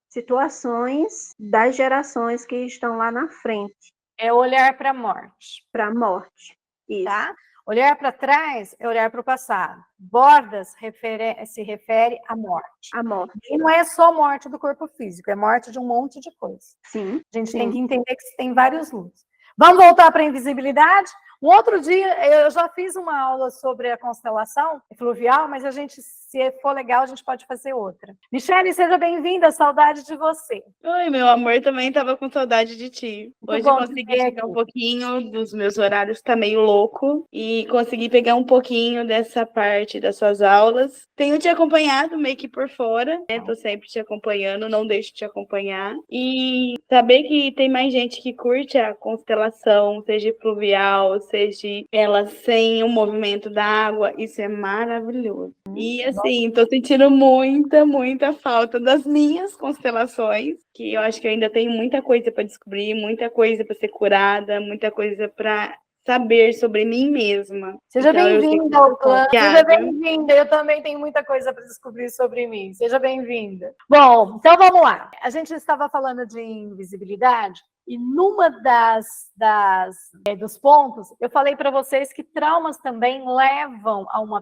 Situações das gerações que estão lá na frente. É olhar para a morte. Para a morte, isso. Tá? Olhar para trás é olhar para o passado. Bordas se refere à morte. A morte. E não é só morte do corpo físico, é morte de um monte de coisa. Sim. A gente tem que entender que tem vários lutos. Vamos voltar para a invisibilidade? Um outro dia, eu já fiz uma aula sobre a constelação fluvial, mas se for legal, a gente pode fazer outra. Michele, seja bem-vinda, saudade de você. Oi, meu amor, também estava com saudade de ti. Hoje eu consegui pegar um pouquinho dos meus horários, tá meio louco, e consegui pegar um pouquinho dessa parte das suas aulas. Tenho te acompanhado meio que por fora, né? Tô sempre te acompanhando, não deixo de te acompanhar. E saber que tem mais gente que curte a constelação, seja fluvial, seja ela sem o movimento da água, isso é maravilhoso. E assim, tô sentindo muita falta das minhas constelações, que eu acho que eu ainda tenho muita coisa para descobrir, muita coisa para ser curada, muita coisa para saber sobre mim mesma. Seja bem-vinda ao clã. Seja bem-vinda. Eu também tenho muita coisa para descobrir sobre mim. Seja bem-vinda. Bom, então vamos lá. A gente estava falando de invisibilidade e numa dos pontos, eu falei para vocês que traumas também levam a uma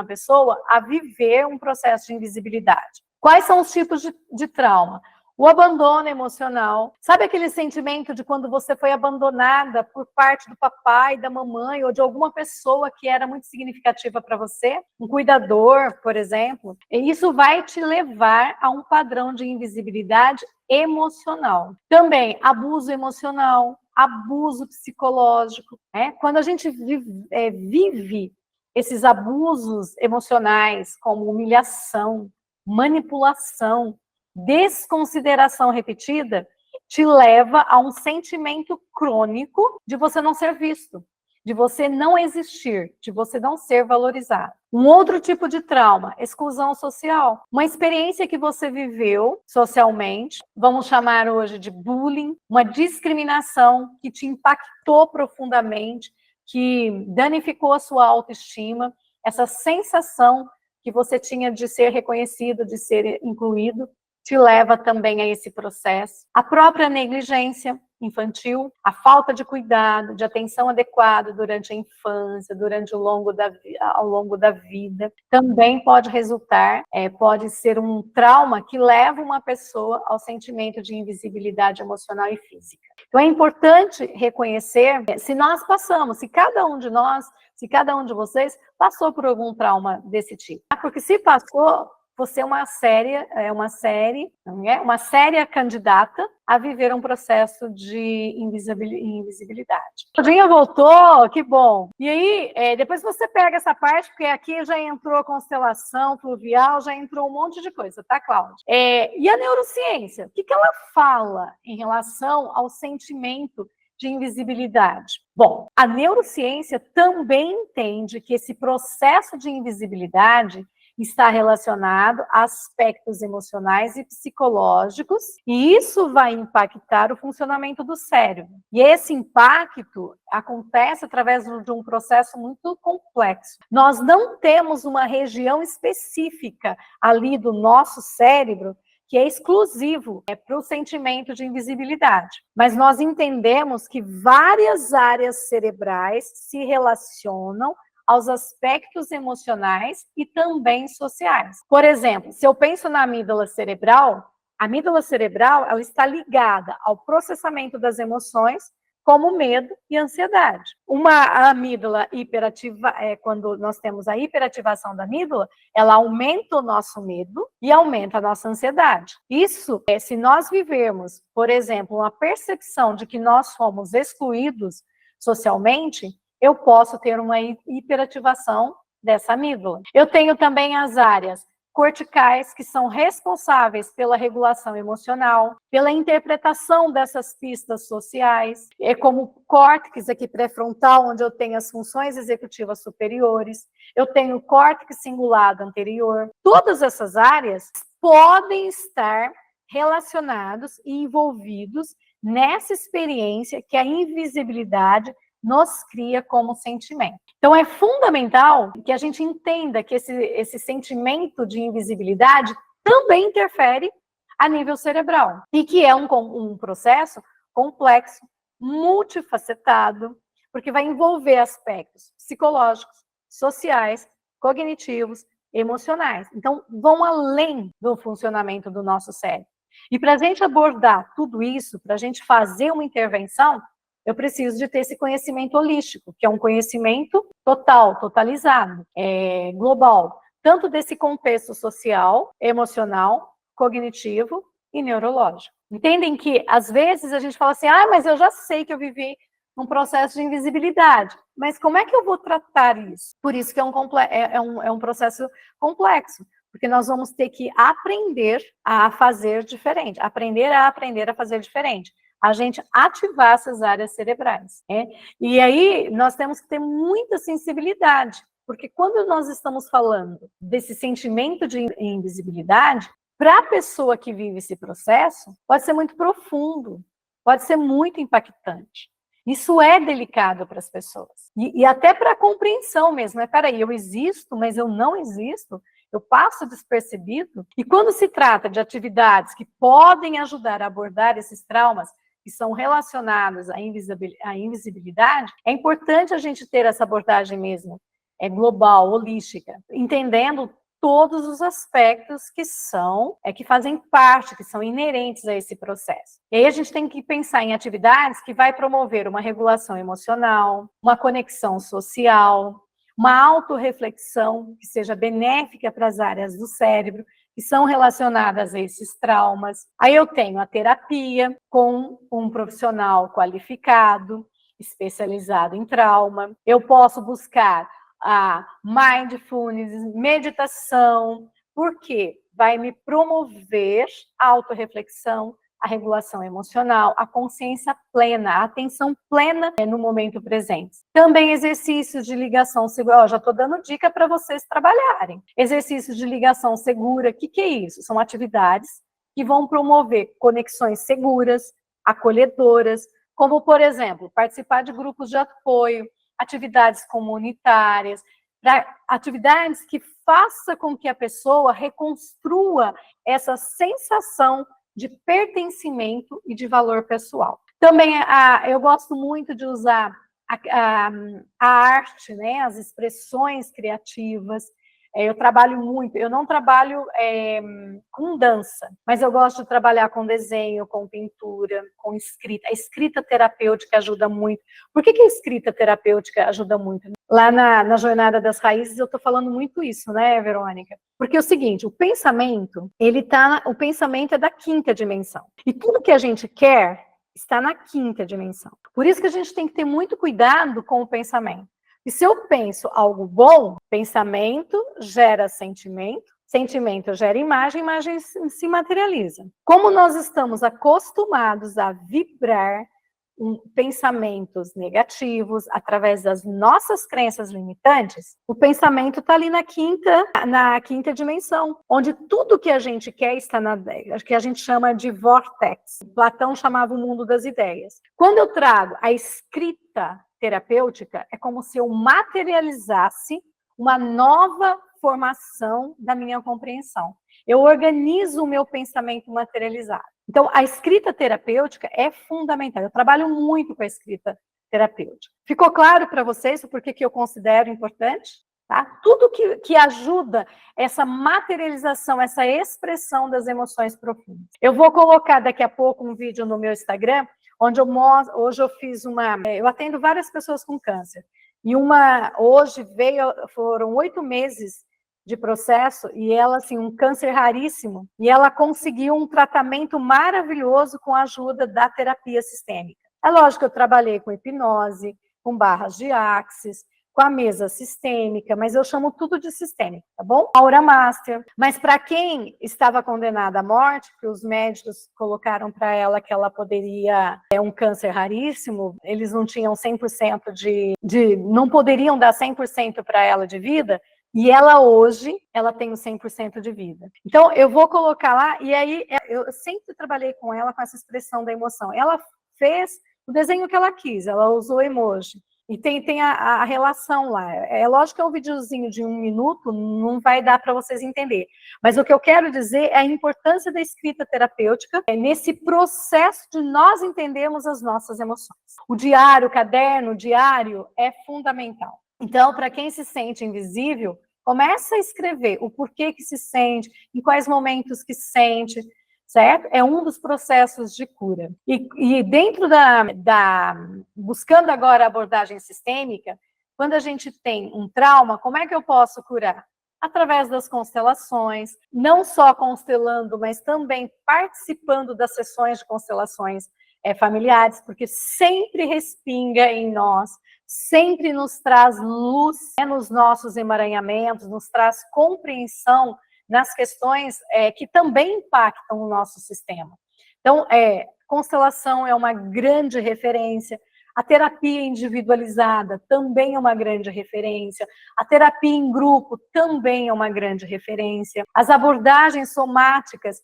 pessoa a viver um processo de invisibilidade. Quais são os tipos de trauma? O abandono emocional. Sabe aquele sentimento de quando você foi abandonada por parte do papai, da mamãe ou de alguma pessoa que era muito significativa para você? Um cuidador, por exemplo. E isso vai te levar a um padrão de invisibilidade emocional. Também abuso emocional, abuso psicológico. Quando a gente vive esses abusos emocionais, como humilhação, manipulação, desconsideração repetida, te leva a um sentimento crônico de você não ser visto, de você não existir, de você não ser valorizado. Um outro tipo de trauma, exclusão social. Uma experiência que você viveu socialmente, vamos chamar hoje de bullying, uma discriminação que te impactou profundamente, que danificou a sua autoestima, essa sensação que você tinha de ser reconhecido, de ser incluído, te leva também a esse processo. A própria negligência infantil, a falta de cuidado, de atenção adequada durante a infância, ao longo da vida, também pode resultar, pode ser um trauma que leva uma pessoa ao sentimento de invisibilidade emocional e física. Então é importante reconhecer se nós passamos, se cada um de vocês passou por algum trauma desse tipo. Porque se passou, você é uma séria candidata a viver um processo de invisibilidade. Claudinha voltou, que bom. E aí, depois você pega essa parte, porque aqui já entrou constelação fluvial, já entrou um monte de coisa, tá, Cláudia? E a neurociência, o que ela fala em relação ao sentimento de invisibilidade? Bom, a neurociência também entende que esse processo de invisibilidade está relacionado a aspectos emocionais e psicológicos, e isso vai impactar o funcionamento do cérebro. E esse impacto acontece através de um processo muito complexo. Nós não temos uma região específica ali do nosso cérebro que é exclusivo para o sentimento de invisibilidade. Mas nós entendemos que várias áreas cerebrais se relacionam aos aspectos emocionais e também sociais. Por exemplo, se eu penso na amígdala cerebral ela está ligada ao processamento das emoções, como medo e ansiedade. Uma amígdala hiperativa, quando nós temos a hiperativação da amígdala, ela aumenta o nosso medo e aumenta a nossa ansiedade. Isso, se nós vivermos, por exemplo, uma percepção de que nós somos excluídos socialmente, eu posso ter uma hiperativação dessa amígdala. Eu tenho também as áreas corticais, que são responsáveis pela regulação emocional, pela interpretação dessas pistas sociais, como o córtex aqui pré-frontal, onde eu tenho as funções executivas superiores, eu tenho o córtex cingulado anterior. Todas essas áreas podem estar relacionados e envolvidos nessa experiência que a invisibilidade nos cria como sentimento. Então, é fundamental que a gente entenda que esse sentimento de invisibilidade também interfere a nível cerebral, e que é um processo complexo, multifacetado, porque vai envolver aspectos psicológicos, sociais, cognitivos, emocionais. Então, vão além do funcionamento do nosso cérebro. E para a gente abordar tudo isso, para a gente fazer uma intervenção, eu preciso de ter esse conhecimento holístico, que é um conhecimento totalizado, global, tanto desse contexto social, emocional, cognitivo e neurológico. Entendem que, às vezes, a gente fala assim, mas eu já sei que eu vivi um processo de invisibilidade, mas como é que eu vou tratar isso? Por isso que é um processo complexo, porque nós vamos ter que aprender a fazer diferente, aprender a fazer diferente. A gente ativar essas áreas cerebrais. E aí, nós temos que ter muita sensibilidade, porque quando nós estamos falando desse sentimento de invisibilidade, para a pessoa que vive esse processo, pode ser muito profundo, pode ser muito impactante. Isso é delicado para as pessoas. E até para a compreensão mesmo. Peraí, eu existo, mas eu não existo? Eu passo despercebido? E quando se trata de atividades que podem ajudar a abordar esses traumas, que são relacionados à invisibilidade, é importante a gente ter essa abordagem mesmo, global, holística, entendendo todos os aspectos que fazem parte, que são inerentes a esse processo. E aí a gente tem que pensar em atividades que vai promover uma regulação emocional, uma conexão social, uma autorreflexão que seja benéfica para as áreas do cérebro, que são relacionadas a esses traumas. Aí eu tenho a terapia com um profissional qualificado, especializado em trauma. Eu posso buscar a mindfulness, meditação, porque vai me promover a autorreflexão, a regulação emocional, a consciência plena, a atenção plena no momento presente. Também exercícios de ligação segura. Já estou dando dica para vocês trabalharem. Exercícios de ligação segura, o que é isso? São atividades que vão promover conexões seguras, acolhedoras, como, por exemplo, participar de grupos de apoio, atividades comunitárias, atividades que façam com que a pessoa reconstrua essa sensação de pertencimento e de valor pessoal. Também eu gosto muito de usar a arte, as expressões criativas, Eu trabalho muito, eu não trabalho com dança, mas eu gosto de trabalhar com desenho, com pintura, com escrita. A escrita terapêutica ajuda muito. Por que a escrita terapêutica ajuda muito? Lá na Jornada das Raízes eu estou falando muito isso, né, Verônica? Porque é o seguinte, o pensamento é da 5ª dimensão. E tudo que a gente quer está na 5ª dimensão. Por isso que a gente tem que ter muito cuidado com o pensamento. E se eu penso algo bom, pensamento gera sentimento, sentimento gera imagem, imagem se materializa. Como nós estamos acostumados a vibrar pensamentos negativos através das nossas crenças limitantes, o pensamento está ali na quinta dimensão, onde tudo que a gente quer está que a gente chama de vortex. Platão chamava o mundo das ideias. Quando eu trago a escrita terapêutica, é como se eu materializasse uma nova formação da minha compreensão. Eu organizo o meu pensamento materializado. Então, a escrita terapêutica é fundamental. Eu trabalho muito com a escrita terapêutica. Ficou claro para vocês o porquê que eu considero importante? Tá? Tudo que ajuda essa materialização, essa expressão das emoções profundas. Eu vou colocar daqui a pouco um vídeo no meu Instagram, onde hoje eu fiz eu atendo várias pessoas com câncer, e hoje foram 8 meses de processo, e ela, assim, um câncer raríssimo, e ela conseguiu um tratamento maravilhoso com a ajuda da terapia sistêmica. É lógico que eu trabalhei com hipnose, com barras de Axis, com a mesa sistêmica, mas eu chamo tudo de sistêmica, tá bom? Aura Master. Mas para quem estava condenada à morte, que os médicos colocaram para ela que ela poderia um câncer raríssimo, eles não tinham 100% não poderiam dar 100% para ela de vida, e ela hoje, ela tem o 100% de vida. Então, eu vou colocar lá, e aí eu sempre trabalhei com ela com essa expressão da emoção. Ela fez o desenho que ela quis, ela usou emoji. E tem a relação lá. É lógico que é um videozinho de 1 minuto, não vai dar para vocês entenderem. Mas o que eu quero dizer é a importância da escrita terapêutica nesse processo de nós entendermos as nossas emoções. O diário, o caderno, o diário é fundamental. Então, para quem se sente invisível, começa a escrever o porquê que se sente, em quais momentos que se sente, certo? É um dos processos de cura. E dentro buscando agora a abordagem sistêmica, quando a gente tem um trauma, como é que eu posso curar? Através das constelações, não só constelando, mas também participando das sessões de constelações familiares, porque sempre respinga em nós, sempre nos traz luz nos nossos emaranhamentos, nos traz compreensão nas questões que também impactam o nosso sistema. Então, constelação é uma grande referência, a terapia individualizada também é uma grande referência, a terapia em grupo também é uma grande referência, as abordagens somáticas,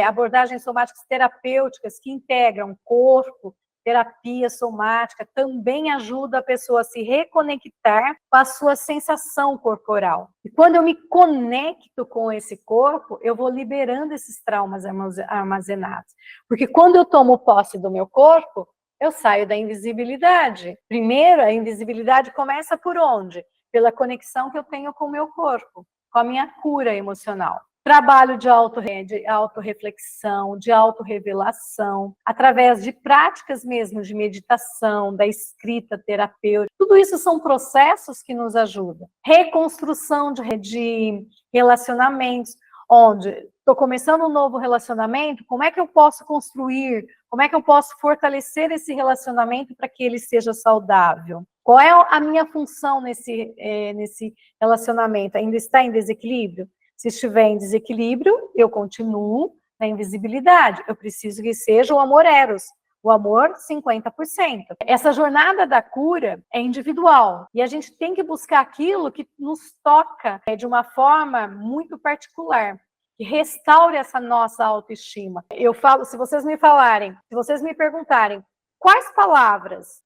abordagens somáticas terapêuticas que integram corpo, terapia somática, também ajuda a pessoa a se reconectar com a sua sensação corporal. E quando eu me conecto com esse corpo, eu vou liberando esses traumas armazenados. Porque quando eu tomo posse do meu corpo, eu saio da invisibilidade. Primeiro, a invisibilidade começa por onde? Pela conexão que eu tenho com o meu corpo, com a minha cura emocional. Trabalho de autorreflexão, de autorrevelação, através de práticas mesmo de meditação, da escrita terapêutica. Tudo isso são processos que nos ajudam. Reconstrução de relacionamentos, onde estou começando um novo relacionamento, como é que eu posso construir, como é que eu posso fortalecer esse relacionamento para que ele seja saudável? Qual é a minha função nesse relacionamento? Ainda está em desequilíbrio? Se estiver em desequilíbrio, eu continuo na invisibilidade. Eu preciso que seja o amor eros, o amor 50%. Essa jornada da cura é individual e a gente tem que buscar aquilo que nos toca de uma forma muito particular, que restaure essa nossa autoestima. Eu falo, se vocês me perguntarem quais palavras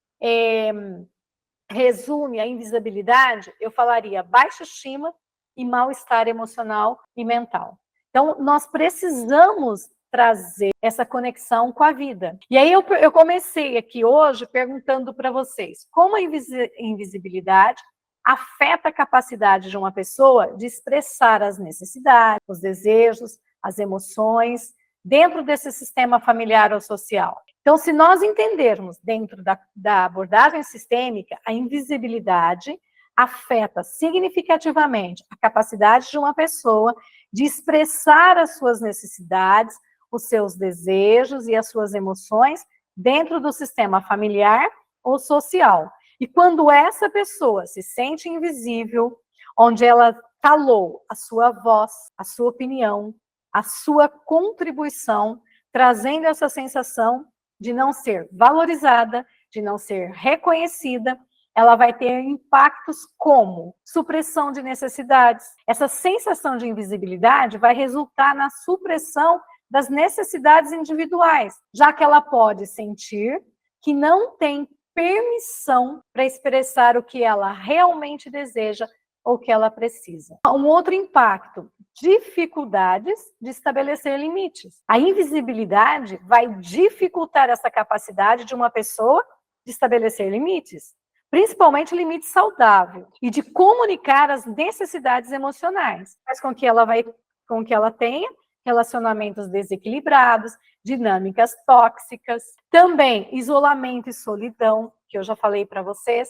resume a invisibilidade, eu falaria baixa estima e mal-estar emocional e mental. Então, nós precisamos trazer essa conexão com a vida. E aí eu comecei aqui hoje perguntando para vocês como a invisibilidade afeta a capacidade de uma pessoa de expressar as necessidades, os desejos, as emoções, dentro desse sistema familiar ou social. Então, se nós entendermos dentro da abordagem sistêmica, a invisibilidade afeta significativamente a capacidade de uma pessoa de expressar as suas necessidades, os seus desejos e as suas emoções dentro do sistema familiar ou social. E quando essa pessoa se sente invisível, onde ela calou a sua voz, a sua opinião, a sua contribuição, trazendo essa sensação de não ser valorizada, de não ser reconhecida, ela vai ter impactos como supressão de necessidades. Essa sensação de invisibilidade vai resultar na supressão das necessidades individuais, já que ela pode sentir que não tem permissão para expressar o que ela realmente deseja ou o que ela precisa. Um outro impacto, dificuldades de estabelecer limites. A invisibilidade vai dificultar essa capacidade de uma pessoa de estabelecer limites, principalmente limite saudável, e de comunicar as necessidades emocionais, faz com que ela tenha relacionamentos desequilibrados, dinâmicas tóxicas, também isolamento e solidão, que eu já falei para vocês,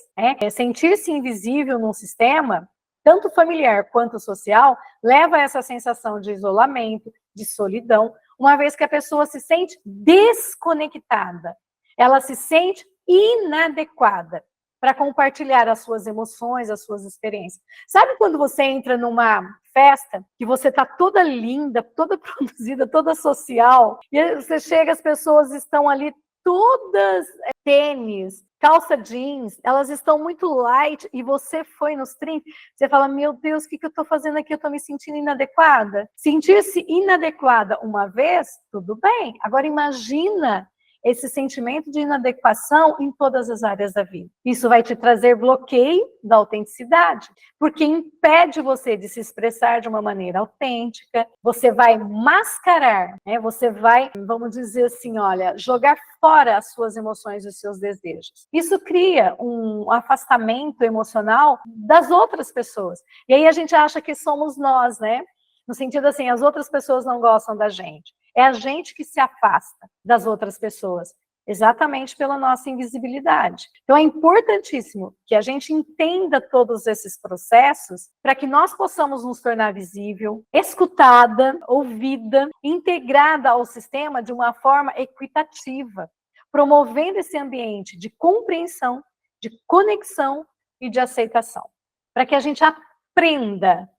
sentir-se invisível num sistema, tanto familiar quanto social, leva a essa sensação de isolamento, de solidão, uma vez que a pessoa se sente desconectada, ela se sente inadequada para compartilhar as suas emoções, as suas experiências. Sabe quando você entra numa festa, que você está toda linda, toda produzida, toda social, e você chega, as pessoas estão ali todas tênis, calça jeans, elas estão muito light, e você foi nos 30, você fala, meu Deus, o que eu estou fazendo aqui? Eu estou me sentindo inadequada. Sentir-se inadequada uma vez, tudo bem. Agora imagina esse sentimento de inadequação em todas as áreas da vida. Isso vai te trazer bloqueio da autenticidade, porque impede você de se expressar de uma maneira autêntica, você vai mascarar, você vai, vamos dizer assim, olha, jogar fora as suas emoções e os seus desejos. Isso cria um afastamento emocional das outras pessoas. E aí a gente acha que somos nós, né? No sentido assim, as outras pessoas não gostam da gente. É a gente que se afasta das outras pessoas, exatamente pela nossa invisibilidade. Então é importantíssimo que a gente entenda todos esses processos para que nós possamos nos tornar visível, escutada, ouvida, integrada ao sistema de uma forma equitativa, promovendo esse ambiente de compreensão, de conexão e de aceitação. Para que a gente aprenda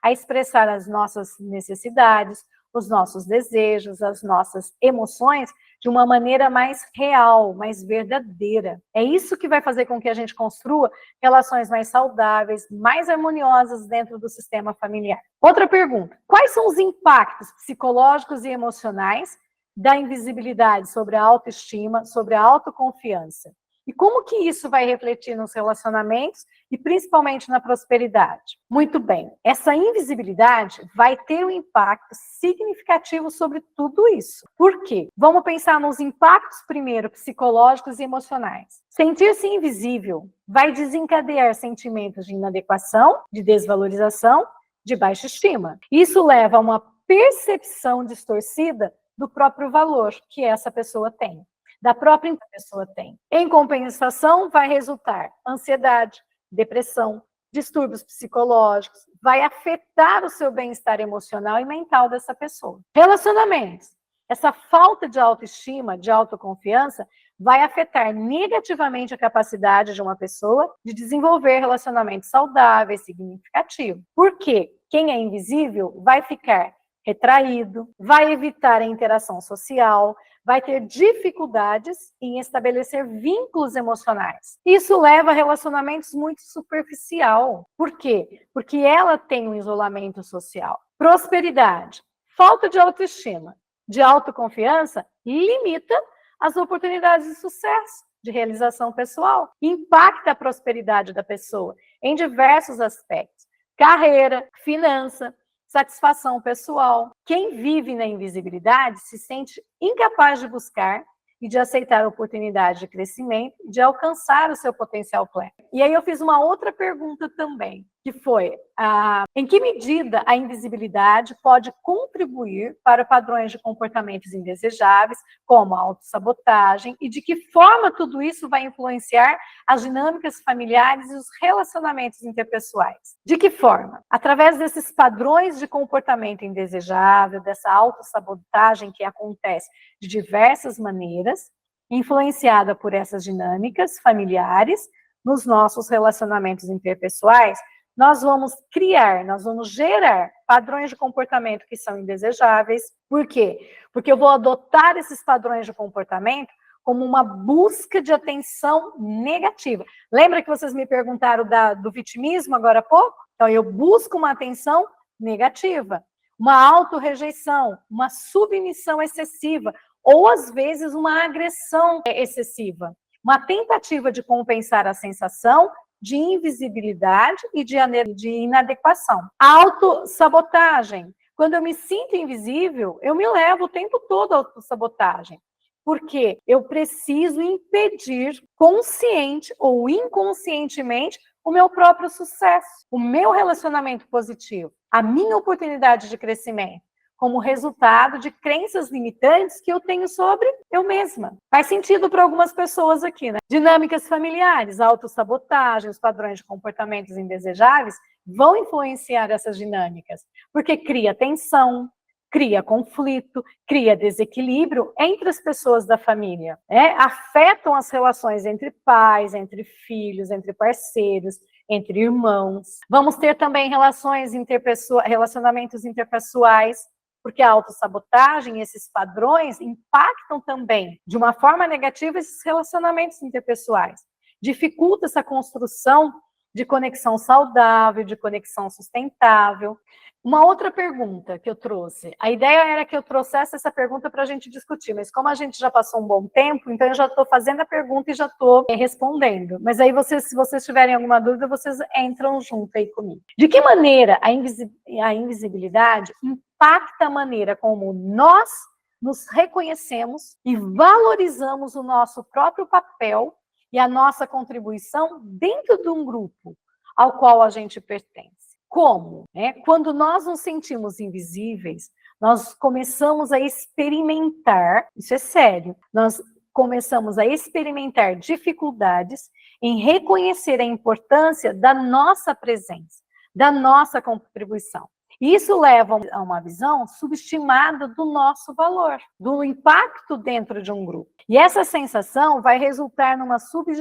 a expressar as nossas necessidades, os nossos desejos, as nossas emoções de uma maneira mais real, mais verdadeira. É isso que vai fazer com que a gente construa relações mais saudáveis, mais harmoniosas dentro do sistema familiar. Outra pergunta: quais são os impactos psicológicos e emocionais da invisibilidade sobre a autoestima, sobre a autoconfiança? E como que isso vai refletir nos relacionamentos e principalmente na prosperidade? Muito bem, essa invisibilidade vai ter um impacto significativo sobre tudo isso. Por quê? Vamos pensar nos impactos primeiro psicológicos e emocionais. Sentir-se invisível vai desencadear sentimentos de inadequação, de desvalorização, de baixa estima. Isso leva a uma percepção distorcida do próprio valor que essa pessoa tem, da própria pessoa tem. Em compensação, vai resultar ansiedade, depressão, distúrbios psicológicos, vai afetar o seu bem-estar emocional e mental dessa pessoa. Relacionamentos. Essa falta de autoestima, de autoconfiança, vai afetar negativamente a capacidade de uma pessoa de desenvolver relacionamentos saudáveis, significativos. Por quê? Quem é invisível vai ficar retraído, vai evitar a interação social, vai ter dificuldades em estabelecer vínculos emocionais. Isso leva a relacionamentos muito superficial. Por quê? Porque ela tem um isolamento social. Prosperidade, falta de autoestima, de autoconfiança, limita as oportunidades de sucesso, de realização pessoal. Impacta a prosperidade da pessoa em diversos aspectos. Carreira, finança, satisfação pessoal. Quem vive na invisibilidade se sente incapaz de buscar e de aceitar a oportunidade de crescimento e de alcançar o seu potencial pleno. E aí eu fiz uma outra pergunta também, que foi, em que medida a invisibilidade pode contribuir para padrões de comportamentos indesejáveis, como a autossabotagem, e de que forma tudo isso vai influenciar as dinâmicas familiares e os relacionamentos interpessoais? De que forma? Através desses padrões de comportamento indesejável, dessa autossabotagem que acontece de diversas maneiras, influenciada por essas dinâmicas familiares, nos nossos relacionamentos interpessoais, nós vamos gerar padrões de comportamento que são indesejáveis. Por quê? Porque eu vou adotar esses padrões de comportamento como uma busca de atenção negativa. Lembra que vocês me perguntaram do vitimismo agora há pouco? Então, eu busco uma atenção negativa, uma autorrejeição, uma submissão excessiva, ou, às vezes, uma agressão excessiva, uma tentativa de compensar a sensação de invisibilidade e de inadequação. A autossabotagem. Quando eu me sinto invisível, eu me levo o tempo todo à autossabotagem, porque eu preciso impedir, consciente ou inconscientemente, o meu próprio sucesso, o meu relacionamento positivo, a minha oportunidade de crescimento, como resultado de crenças limitantes que eu tenho sobre eu mesma. Faz sentido para algumas pessoas aqui, né? Dinâmicas familiares, autossabotagem, os padrões de comportamentos indesejáveis vão influenciar essas dinâmicas, porque cria tensão, cria conflito, cria desequilíbrio entre as pessoas da família, né? Afetam as relações entre pais, entre filhos, entre parceiros, entre irmãos. Vamos ter também relacionamentos interpessoais, porque a autossabotagem, esses padrões, impactam também, de uma forma negativa, esses relacionamentos interpessoais. Dificulta essa construção de conexão saudável, de conexão sustentável. Uma outra pergunta que eu trouxe, a ideia era que eu trouxesse essa pergunta para a gente discutir, mas como a gente já passou um bom tempo, então eu já estou fazendo a pergunta e já estou respondendo. Mas aí, se vocês tiverem alguma dúvida, vocês entram junto aí comigo. De que maneira a invisibilidade impacta a maneira como nós nos reconhecemos e valorizamos o nosso próprio papel e a nossa contribuição dentro de um grupo ao qual a gente pertence? Como? Quando nós nos sentimos invisíveis, nós começamos a experimentar, isso é sério, nós começamos a experimentar dificuldades em reconhecer a importância da nossa presença, da nossa contribuição. Isso leva a uma visão subestimada do nosso valor, do impacto dentro de um grupo. E essa sensação vai resultar numa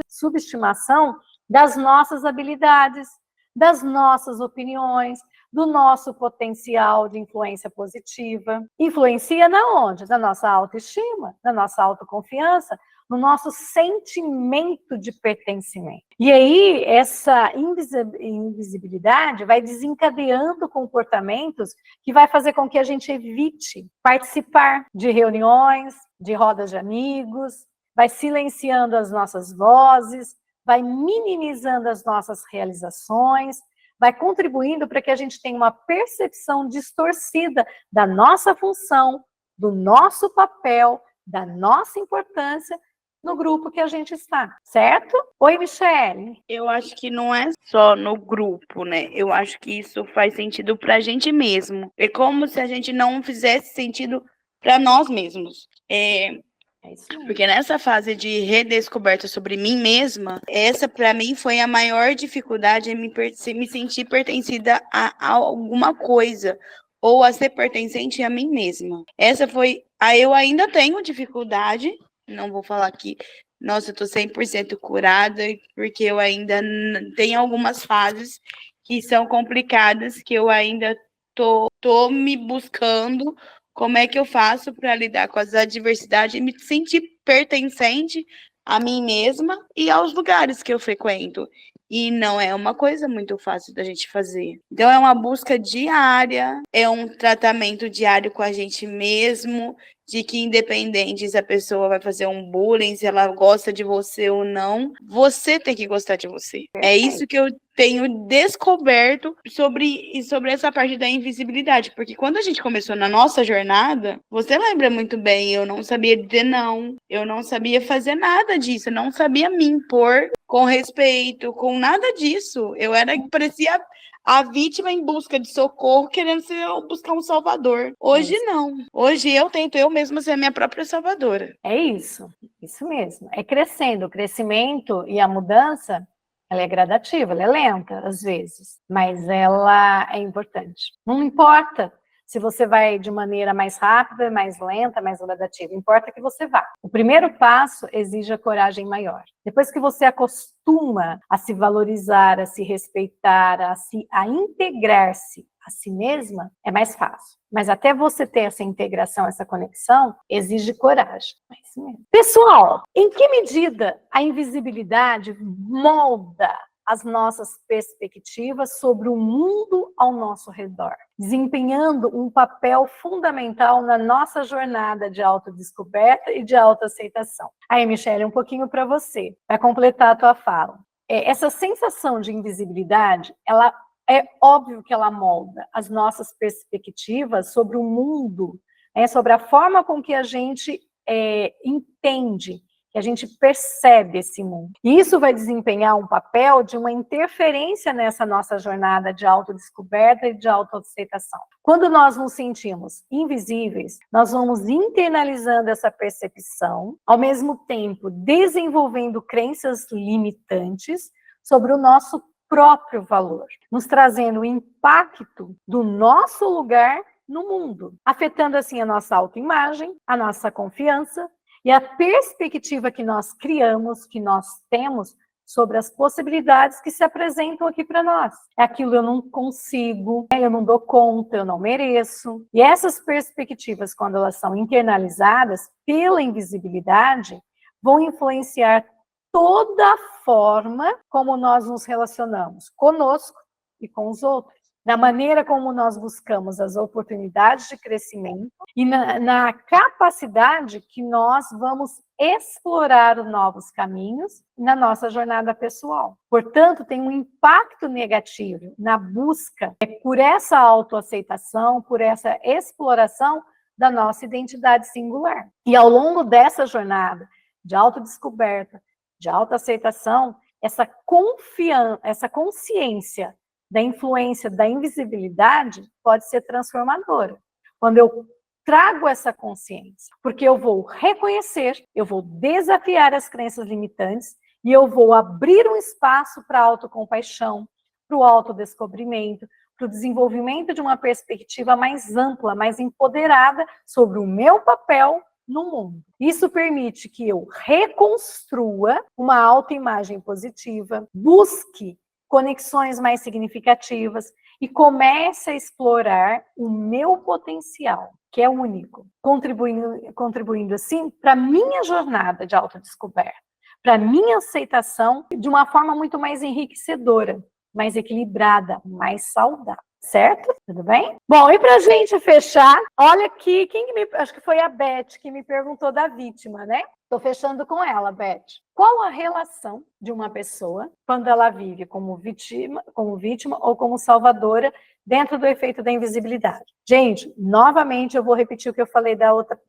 subestimação das nossas habilidades, das nossas opiniões, do nosso potencial de influência positiva. Influencia na onde? Na nossa autoestima, na nossa autoconfiança, no nosso sentimento de pertencimento. E aí, essa invisibilidade vai desencadeando comportamentos que vai fazer com que a gente evite participar de reuniões, de rodas de amigos, vai silenciando as nossas vozes, vai minimizando as nossas realizações, vai contribuindo para que a gente tenha uma percepção distorcida da nossa função, do nosso papel, da nossa importância no grupo que a gente está, certo? Oi, Michele. Eu acho que não é só no grupo, né? Eu acho que isso faz sentido para a gente mesmo. É como se a gente não fizesse sentido para nós mesmos. Porque nessa fase de redescoberta sobre mim mesma, essa para mim foi a maior dificuldade em me sentir pertencida a alguma coisa, ou a ser pertencente a mim mesma. Essa foi eu ainda tenho dificuldade, não vou falar que, nossa, eu tô 100% curada, porque eu ainda tenho algumas fases que são complicadas, que eu ainda tô me buscando. Como é que eu faço para lidar com as adversidades e me sentir pertencente a mim mesma e aos lugares que eu frequento? E não é uma coisa muito fácil da gente fazer. Então, é uma busca diária, é um tratamento diário com a gente mesmo, de que independente se a pessoa vai fazer um bullying, se ela gosta de você ou não, você tem que gostar de você. É isso que eu tenho descoberto sobre essa parte da invisibilidade, porque quando a gente começou na nossa jornada, você lembra muito bem, eu não sabia dizer não, eu não sabia fazer nada disso, eu não sabia me impor com respeito, com nada disso. Parecia a vítima em busca de socorro, querendo buscar um salvador. Hoje não. Hoje eu tento eu mesma ser a minha própria salvadora. É isso mesmo. É crescendo. O crescimento e a mudança, ela é gradativa, ela é lenta, às vezes, mas ela é importante. Não importa se você vai de maneira mais rápida, mais lenta, mais gradativa, importa que você vá. O primeiro passo exige a coragem maior. Depois que você acostuma a se valorizar, a se respeitar, a integrar-se a si mesma, é mais fácil. Mas até você ter essa integração, essa conexão, exige coragem. É isso mesmo. Pessoal, em que medida a invisibilidade molda as nossas perspectivas sobre o mundo ao nosso redor, desempenhando um papel fundamental na nossa jornada de autodescoberta e de autoaceitação? Aí, Michele, um pouquinho para você, para completar a tua fala. Essa sensação de invisibilidade, ela é óbvio que ela molda as nossas perspectivas sobre o mundo, sobre a forma com que a gente entende, que a gente percebe esse mundo. E isso vai desempenhar um papel de uma interferência nessa nossa jornada de autodescoberta e de autoaceitação. Quando nós nos sentimos invisíveis, nós vamos internalizando essa percepção, ao mesmo tempo desenvolvendo crenças limitantes sobre o nosso próprio valor, nos trazendo o impacto do nosso lugar no mundo, afetando assim a nossa autoimagem, a nossa confiança e a perspectiva que nós criamos, que nós temos sobre as possibilidades que se apresentam aqui para nós. É aquilo eu não consigo, eu não dou conta, eu não mereço. E essas perspectivas, quando elas são internalizadas pela invisibilidade, vão influenciar toda a forma como nós nos relacionamos conosco e com os outros, na maneira como nós buscamos as oportunidades de crescimento e na capacidade que nós vamos explorar os novos caminhos na nossa jornada pessoal. Portanto, tem um impacto negativo na busca por essa autoaceitação, por essa exploração da nossa identidade singular. E ao longo dessa jornada de autodescoberta, de autoaceitação, essa consciência da influência da invisibilidade pode ser transformadora. Quando eu trago essa consciência, porque eu vou reconhecer, eu vou desafiar as crenças limitantes e eu vou abrir um espaço para a autocompaixão, para o autodescobrimento, para o desenvolvimento de uma perspectiva mais ampla, mais empoderada sobre o meu papel no mundo. Isso permite que eu reconstrua uma autoimagem positiva, busque conexões mais significativas e comece a explorar o meu potencial, que é único, contribuindo assim para a minha jornada de autodescoberta, para a minha aceitação de uma forma muito mais enriquecedora, mais equilibrada, mais saudável. Certo? Tudo bem? Bom, e pra gente fechar, olha aqui, acho que foi a Beth que me perguntou da vítima, né? Estou fechando com ela, Beth. Qual a relação de uma pessoa quando ela vive como vítima ou como salvadora dentro do efeito da invisibilidade? Gente, novamente eu vou repetir o que eu falei da outra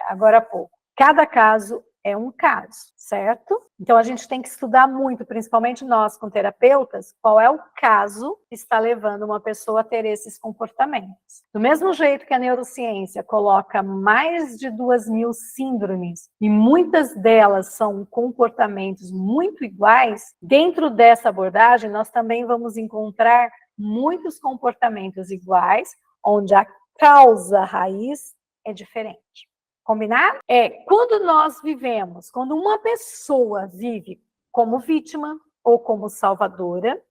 agora há pouco. Cada caso é um caso, certo? Então, a gente tem que estudar muito, principalmente nós, com terapeutas, qual é o caso que está levando uma pessoa a ter esses comportamentos. Do mesmo jeito que a neurociência coloca mais de 2.000 síndromes, e muitas delas são comportamentos muito iguais, dentro dessa abordagem, nós também vamos encontrar muitos comportamentos iguais, onde a causa raiz é diferente. Combinado? Quando nós vivemos, quando uma pessoa vive como vítima ou como salvadora,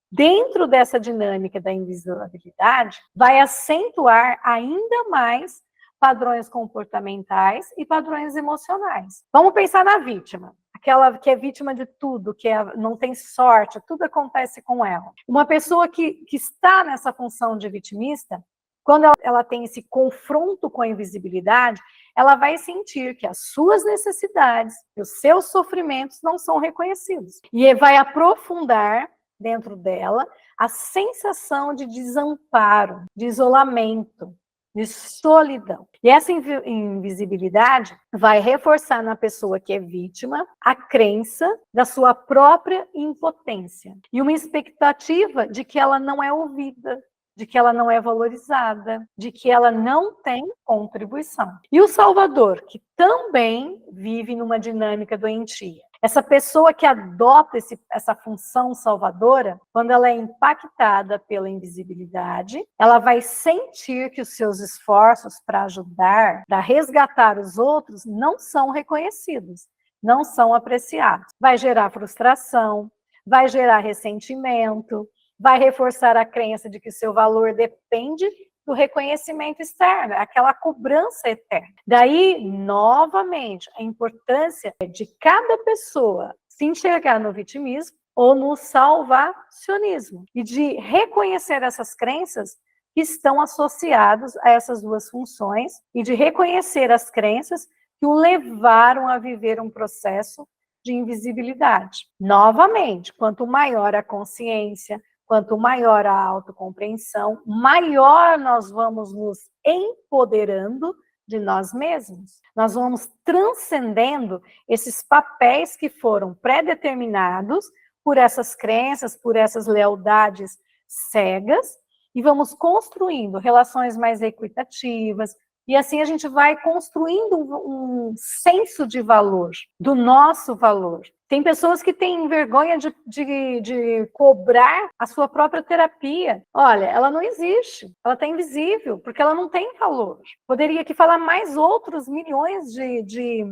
dentro dessa dinâmica da invisibilidade, vai acentuar ainda mais padrões comportamentais e padrões emocionais. Vamos pensar na vítima. Aquela que é vítima de tudo, que não tem sorte, tudo acontece com ela. Uma pessoa que está nessa função de vitimista, Quando ela tem esse confronto com a invisibilidade, ela vai sentir que as suas necessidades, os seus sofrimentos não são reconhecidos. E vai aprofundar dentro dela a sensação de desamparo, de isolamento, de solidão. E essa invisibilidade vai reforçar na pessoa que é vítima a crença da sua própria impotência e uma expectativa de que ela não é ouvida, de que ela não é valorizada, de que ela não tem contribuição. E o salvador, que também vive numa dinâmica doentia. Essa pessoa que adota essa função salvadora, quando ela é impactada pela invisibilidade, ela vai sentir que os seus esforços para ajudar, para resgatar os outros, não são reconhecidos, não são apreciados. Vai gerar frustração, vai gerar ressentimento, vai reforçar a crença de que o seu valor depende do reconhecimento externo, aquela cobrança eterna. Daí, novamente, a importância de cada pessoa se enxergar no vitimismo ou no salvacionismo e de reconhecer essas crenças que estão associadas a essas duas funções e de reconhecer as crenças que o levaram a viver um processo de invisibilidade. Novamente, quanto maior a consciência, quanto maior a autocompreensão, maior nós vamos nos empoderando de nós mesmos. Nós vamos transcendendo esses papéis que foram pré-determinados por essas crenças, por essas lealdades cegas, e vamos construindo relações mais equitativas, e assim a gente vai construindo um senso de valor, do nosso valor. Tem pessoas que têm vergonha de cobrar a sua própria terapia. Olha, ela não existe, ela está invisível, porque ela não tem valor. Poderia aqui falar mais outros milhões de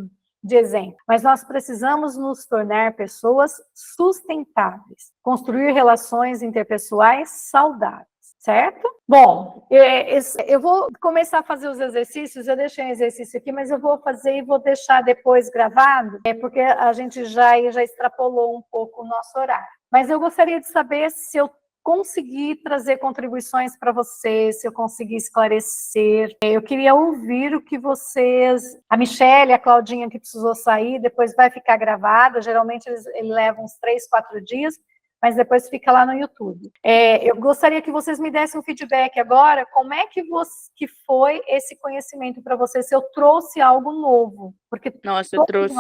exemplos, mas nós precisamos nos tornar pessoas sustentáveis, construir relações interpessoais saudáveis. Certo? Bom, eu vou começar a fazer os exercícios, eu deixei um exercício aqui, mas eu vou fazer e vou deixar depois gravado, porque a gente já extrapolou um pouco o nosso horário. Mas eu gostaria de saber se eu consegui trazer contribuições para vocês, se eu consegui esclarecer. Eu queria ouvir o que vocês... A Michelle, a Claudinha que precisou sair, depois vai ficar gravada, geralmente eles levam uns 3, 4 dias, mas depois fica lá no YouTube. Eu gostaria que vocês me dessem um feedback agora, como é que foi esse conhecimento para vocês, se eu trouxe algo novo. Porque nossa, eu trouxe.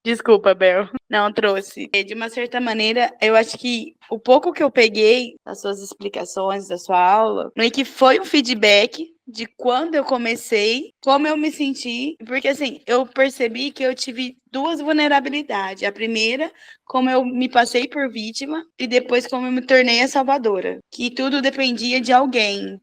Desculpa, Bel. Não trouxe. De uma certa maneira, eu acho que o pouco que eu peguei das suas explicações, da sua aula, meio que foi um feedback de quando eu comecei, como eu me senti, porque assim, eu percebi que eu tive 2 vulnerabilidades. A primeira, como eu me passei por vítima, e depois como eu me tornei a salvadora. Que tudo dependia de alguém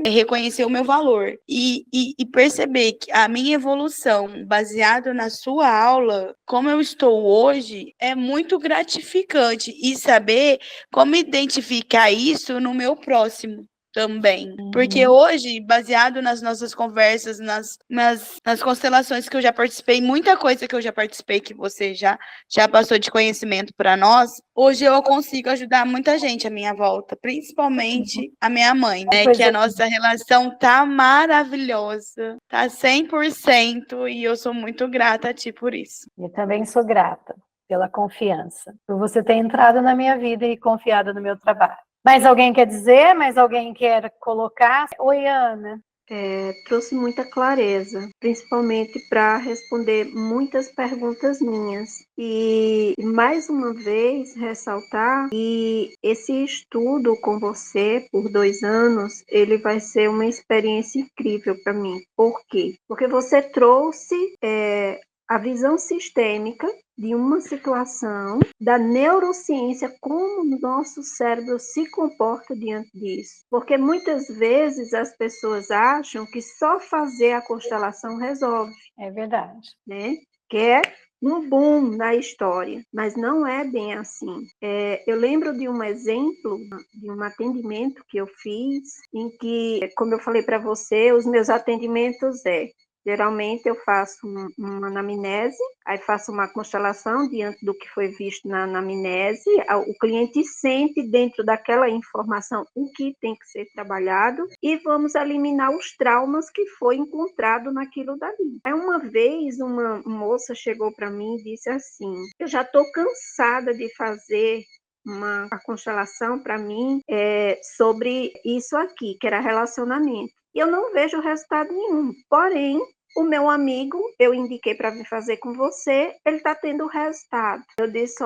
reconhecer o meu valor. E perceber que a minha evolução, baseada na sua aula, como eu estou hoje, é muito gratificante. E saber como identificar isso no meu próximo também. Porque hoje, baseado nas nossas conversas, nas constelações que eu já participei, muita coisa que eu já participei que você já passou de conhecimento para nós, hoje eu consigo ajudar muita gente à minha volta, principalmente a minha mãe, né? Que a nossa relação tá maravilhosa, tá 100%, e eu sou muito grata a ti por isso. Eu também sou grata pela confiança, por você ter entrado na minha vida e confiado no meu trabalho. Mais alguém quer dizer? Mais alguém quer colocar? Oi, Ana. Trouxe muita clareza, principalmente para responder muitas perguntas minhas. E, mais uma vez, ressaltar que esse estudo com você por 2 anos, ele vai ser uma experiência incrível para mim. Por quê? Porque você trouxe a visão sistêmica de uma situação da neurociência, como o nosso cérebro se comporta diante disso. Porque muitas vezes as pessoas acham que só fazer a constelação resolve. É verdade. Né? Que é um boom na história, mas não é bem assim. Eu lembro de um exemplo de um atendimento que eu fiz, em que, como eu falei para você, os meus atendimentos Geralmente eu faço uma anamnese, aí faço uma constelação diante do que foi visto na anamnese. O cliente sente dentro daquela informação o que tem que ser trabalhado e vamos eliminar os traumas que foi encontrado naquilo dali. Aí uma vez uma moça chegou para mim e disse assim: eu já estou cansada de fazer a constelação para mim sobre isso aqui, que era relacionamento. E eu não vejo resultado nenhum. Porém, o meu amigo, eu indiquei para vir fazer com você, ele está tendo resultado. Eu disse,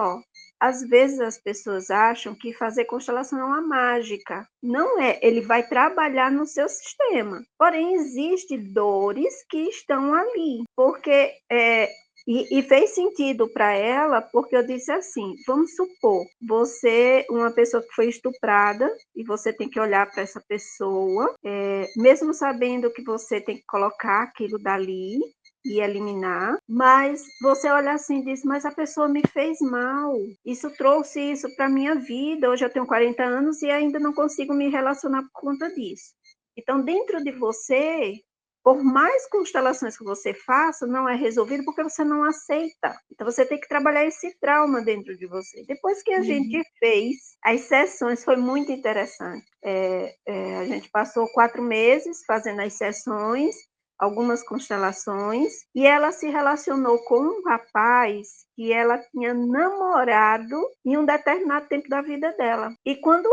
às vezes as pessoas acham que fazer constelação é uma mágica. Não é, ele vai trabalhar no seu sistema. Porém, existem dores que estão ali, porque e fez sentido para ela, porque eu disse assim, vamos supor, você, uma pessoa que foi estuprada, e você tem que olhar para essa pessoa, mesmo sabendo que você tem que colocar aquilo dali, e eliminar, mas você olha assim e diz, mas a pessoa me fez mal, isso trouxe isso para a minha vida, hoje eu tenho 40 anos e ainda não consigo me relacionar por conta disso. Então, dentro de você, por mais constelações que você faça, não é resolvido porque você não aceita. Então, você tem que trabalhar esse trauma dentro de você. Depois que a gente fez as sessões, foi muito interessante. A gente passou 4 meses fazendo as sessões, algumas constelações, e ela se relacionou com um rapaz que ela tinha namorado em um determinado tempo da vida dela. E quando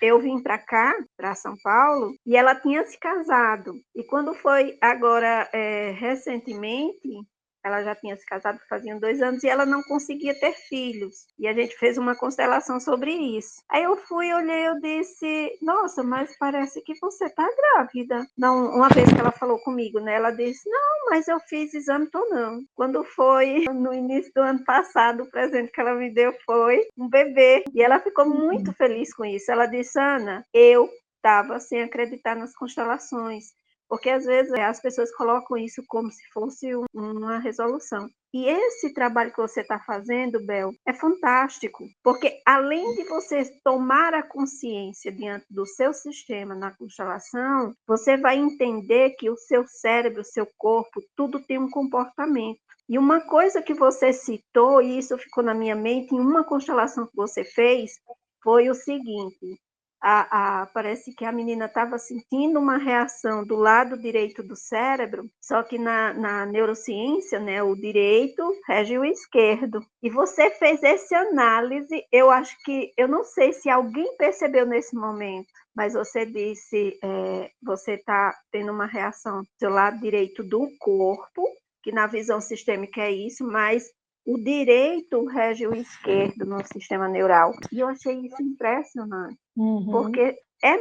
eu vim para cá, para São Paulo, e ela tinha se casado. E quando foi agora, recentemente, ela já tinha se casado, faziam 2 anos, e ela não conseguia ter filhos. E a gente fez uma constelação sobre isso. Aí eu olhei, eu disse, nossa, mas parece que você está grávida. Não, uma vez que ela falou comigo, né? Ela disse, não, mas eu fiz exame, tô não. Quando foi no início do ano passado, o presente que ela me deu foi um bebê. E ela ficou muito feliz com isso. Ela disse, Ana, eu estava sem acreditar nas constelações. Porque, às vezes, as pessoas colocam isso como se fosse uma resolução. E esse trabalho que você está fazendo, Bel, é fantástico. Porque, além de você tomar a consciência diante do seu sistema na constelação, você vai entender que o seu cérebro, o seu corpo, tudo tem um comportamento. E uma coisa que você citou, e isso ficou na minha mente, em uma constelação que você fez, foi o seguinte... parece que a menina estava sentindo uma reação do lado direito do cérebro, só que na neurociência, né, o direito rege o esquerdo. E você fez essa análise, eu não sei se alguém percebeu nesse momento, mas você disse, você está tendo uma reação do seu lado direito do corpo, que na visão sistêmica é isso, mas o direito rege o esquerdo no sistema neural. E eu achei isso impressionante, porque é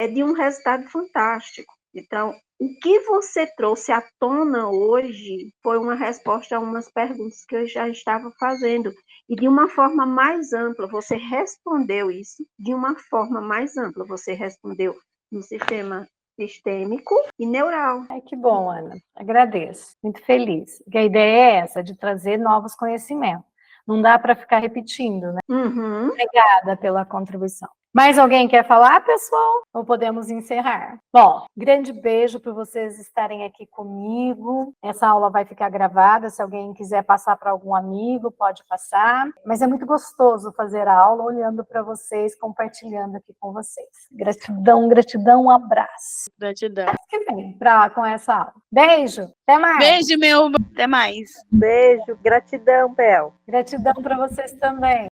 de um resultado fantástico. Então, o que você trouxe à tona hoje foi uma resposta a umas perguntas que eu já estava fazendo. E de uma forma mais ampla, você respondeu isso de uma forma mais ampla. Você respondeu no sistema sistêmico e neural. Ai, que bom, Ana. Agradeço. Muito feliz. Porque a ideia é essa, de trazer novos conhecimentos. Não dá para ficar repetindo, né? Obrigada pela contribuição. Mais alguém quer falar, pessoal? Ou podemos encerrar? Bom, grande beijo por vocês estarem aqui comigo. Essa aula vai ficar gravada. Se alguém quiser passar para algum amigo, pode passar. Mas é muito gostoso fazer a aula olhando para vocês, compartilhando aqui com vocês. Gratidão, gratidão, um abraço. Gratidão. Que vem com essa aula. Beijo, até mais. Beijo, meu. Até mais. Beijo, gratidão, Bel. Gratidão para vocês também.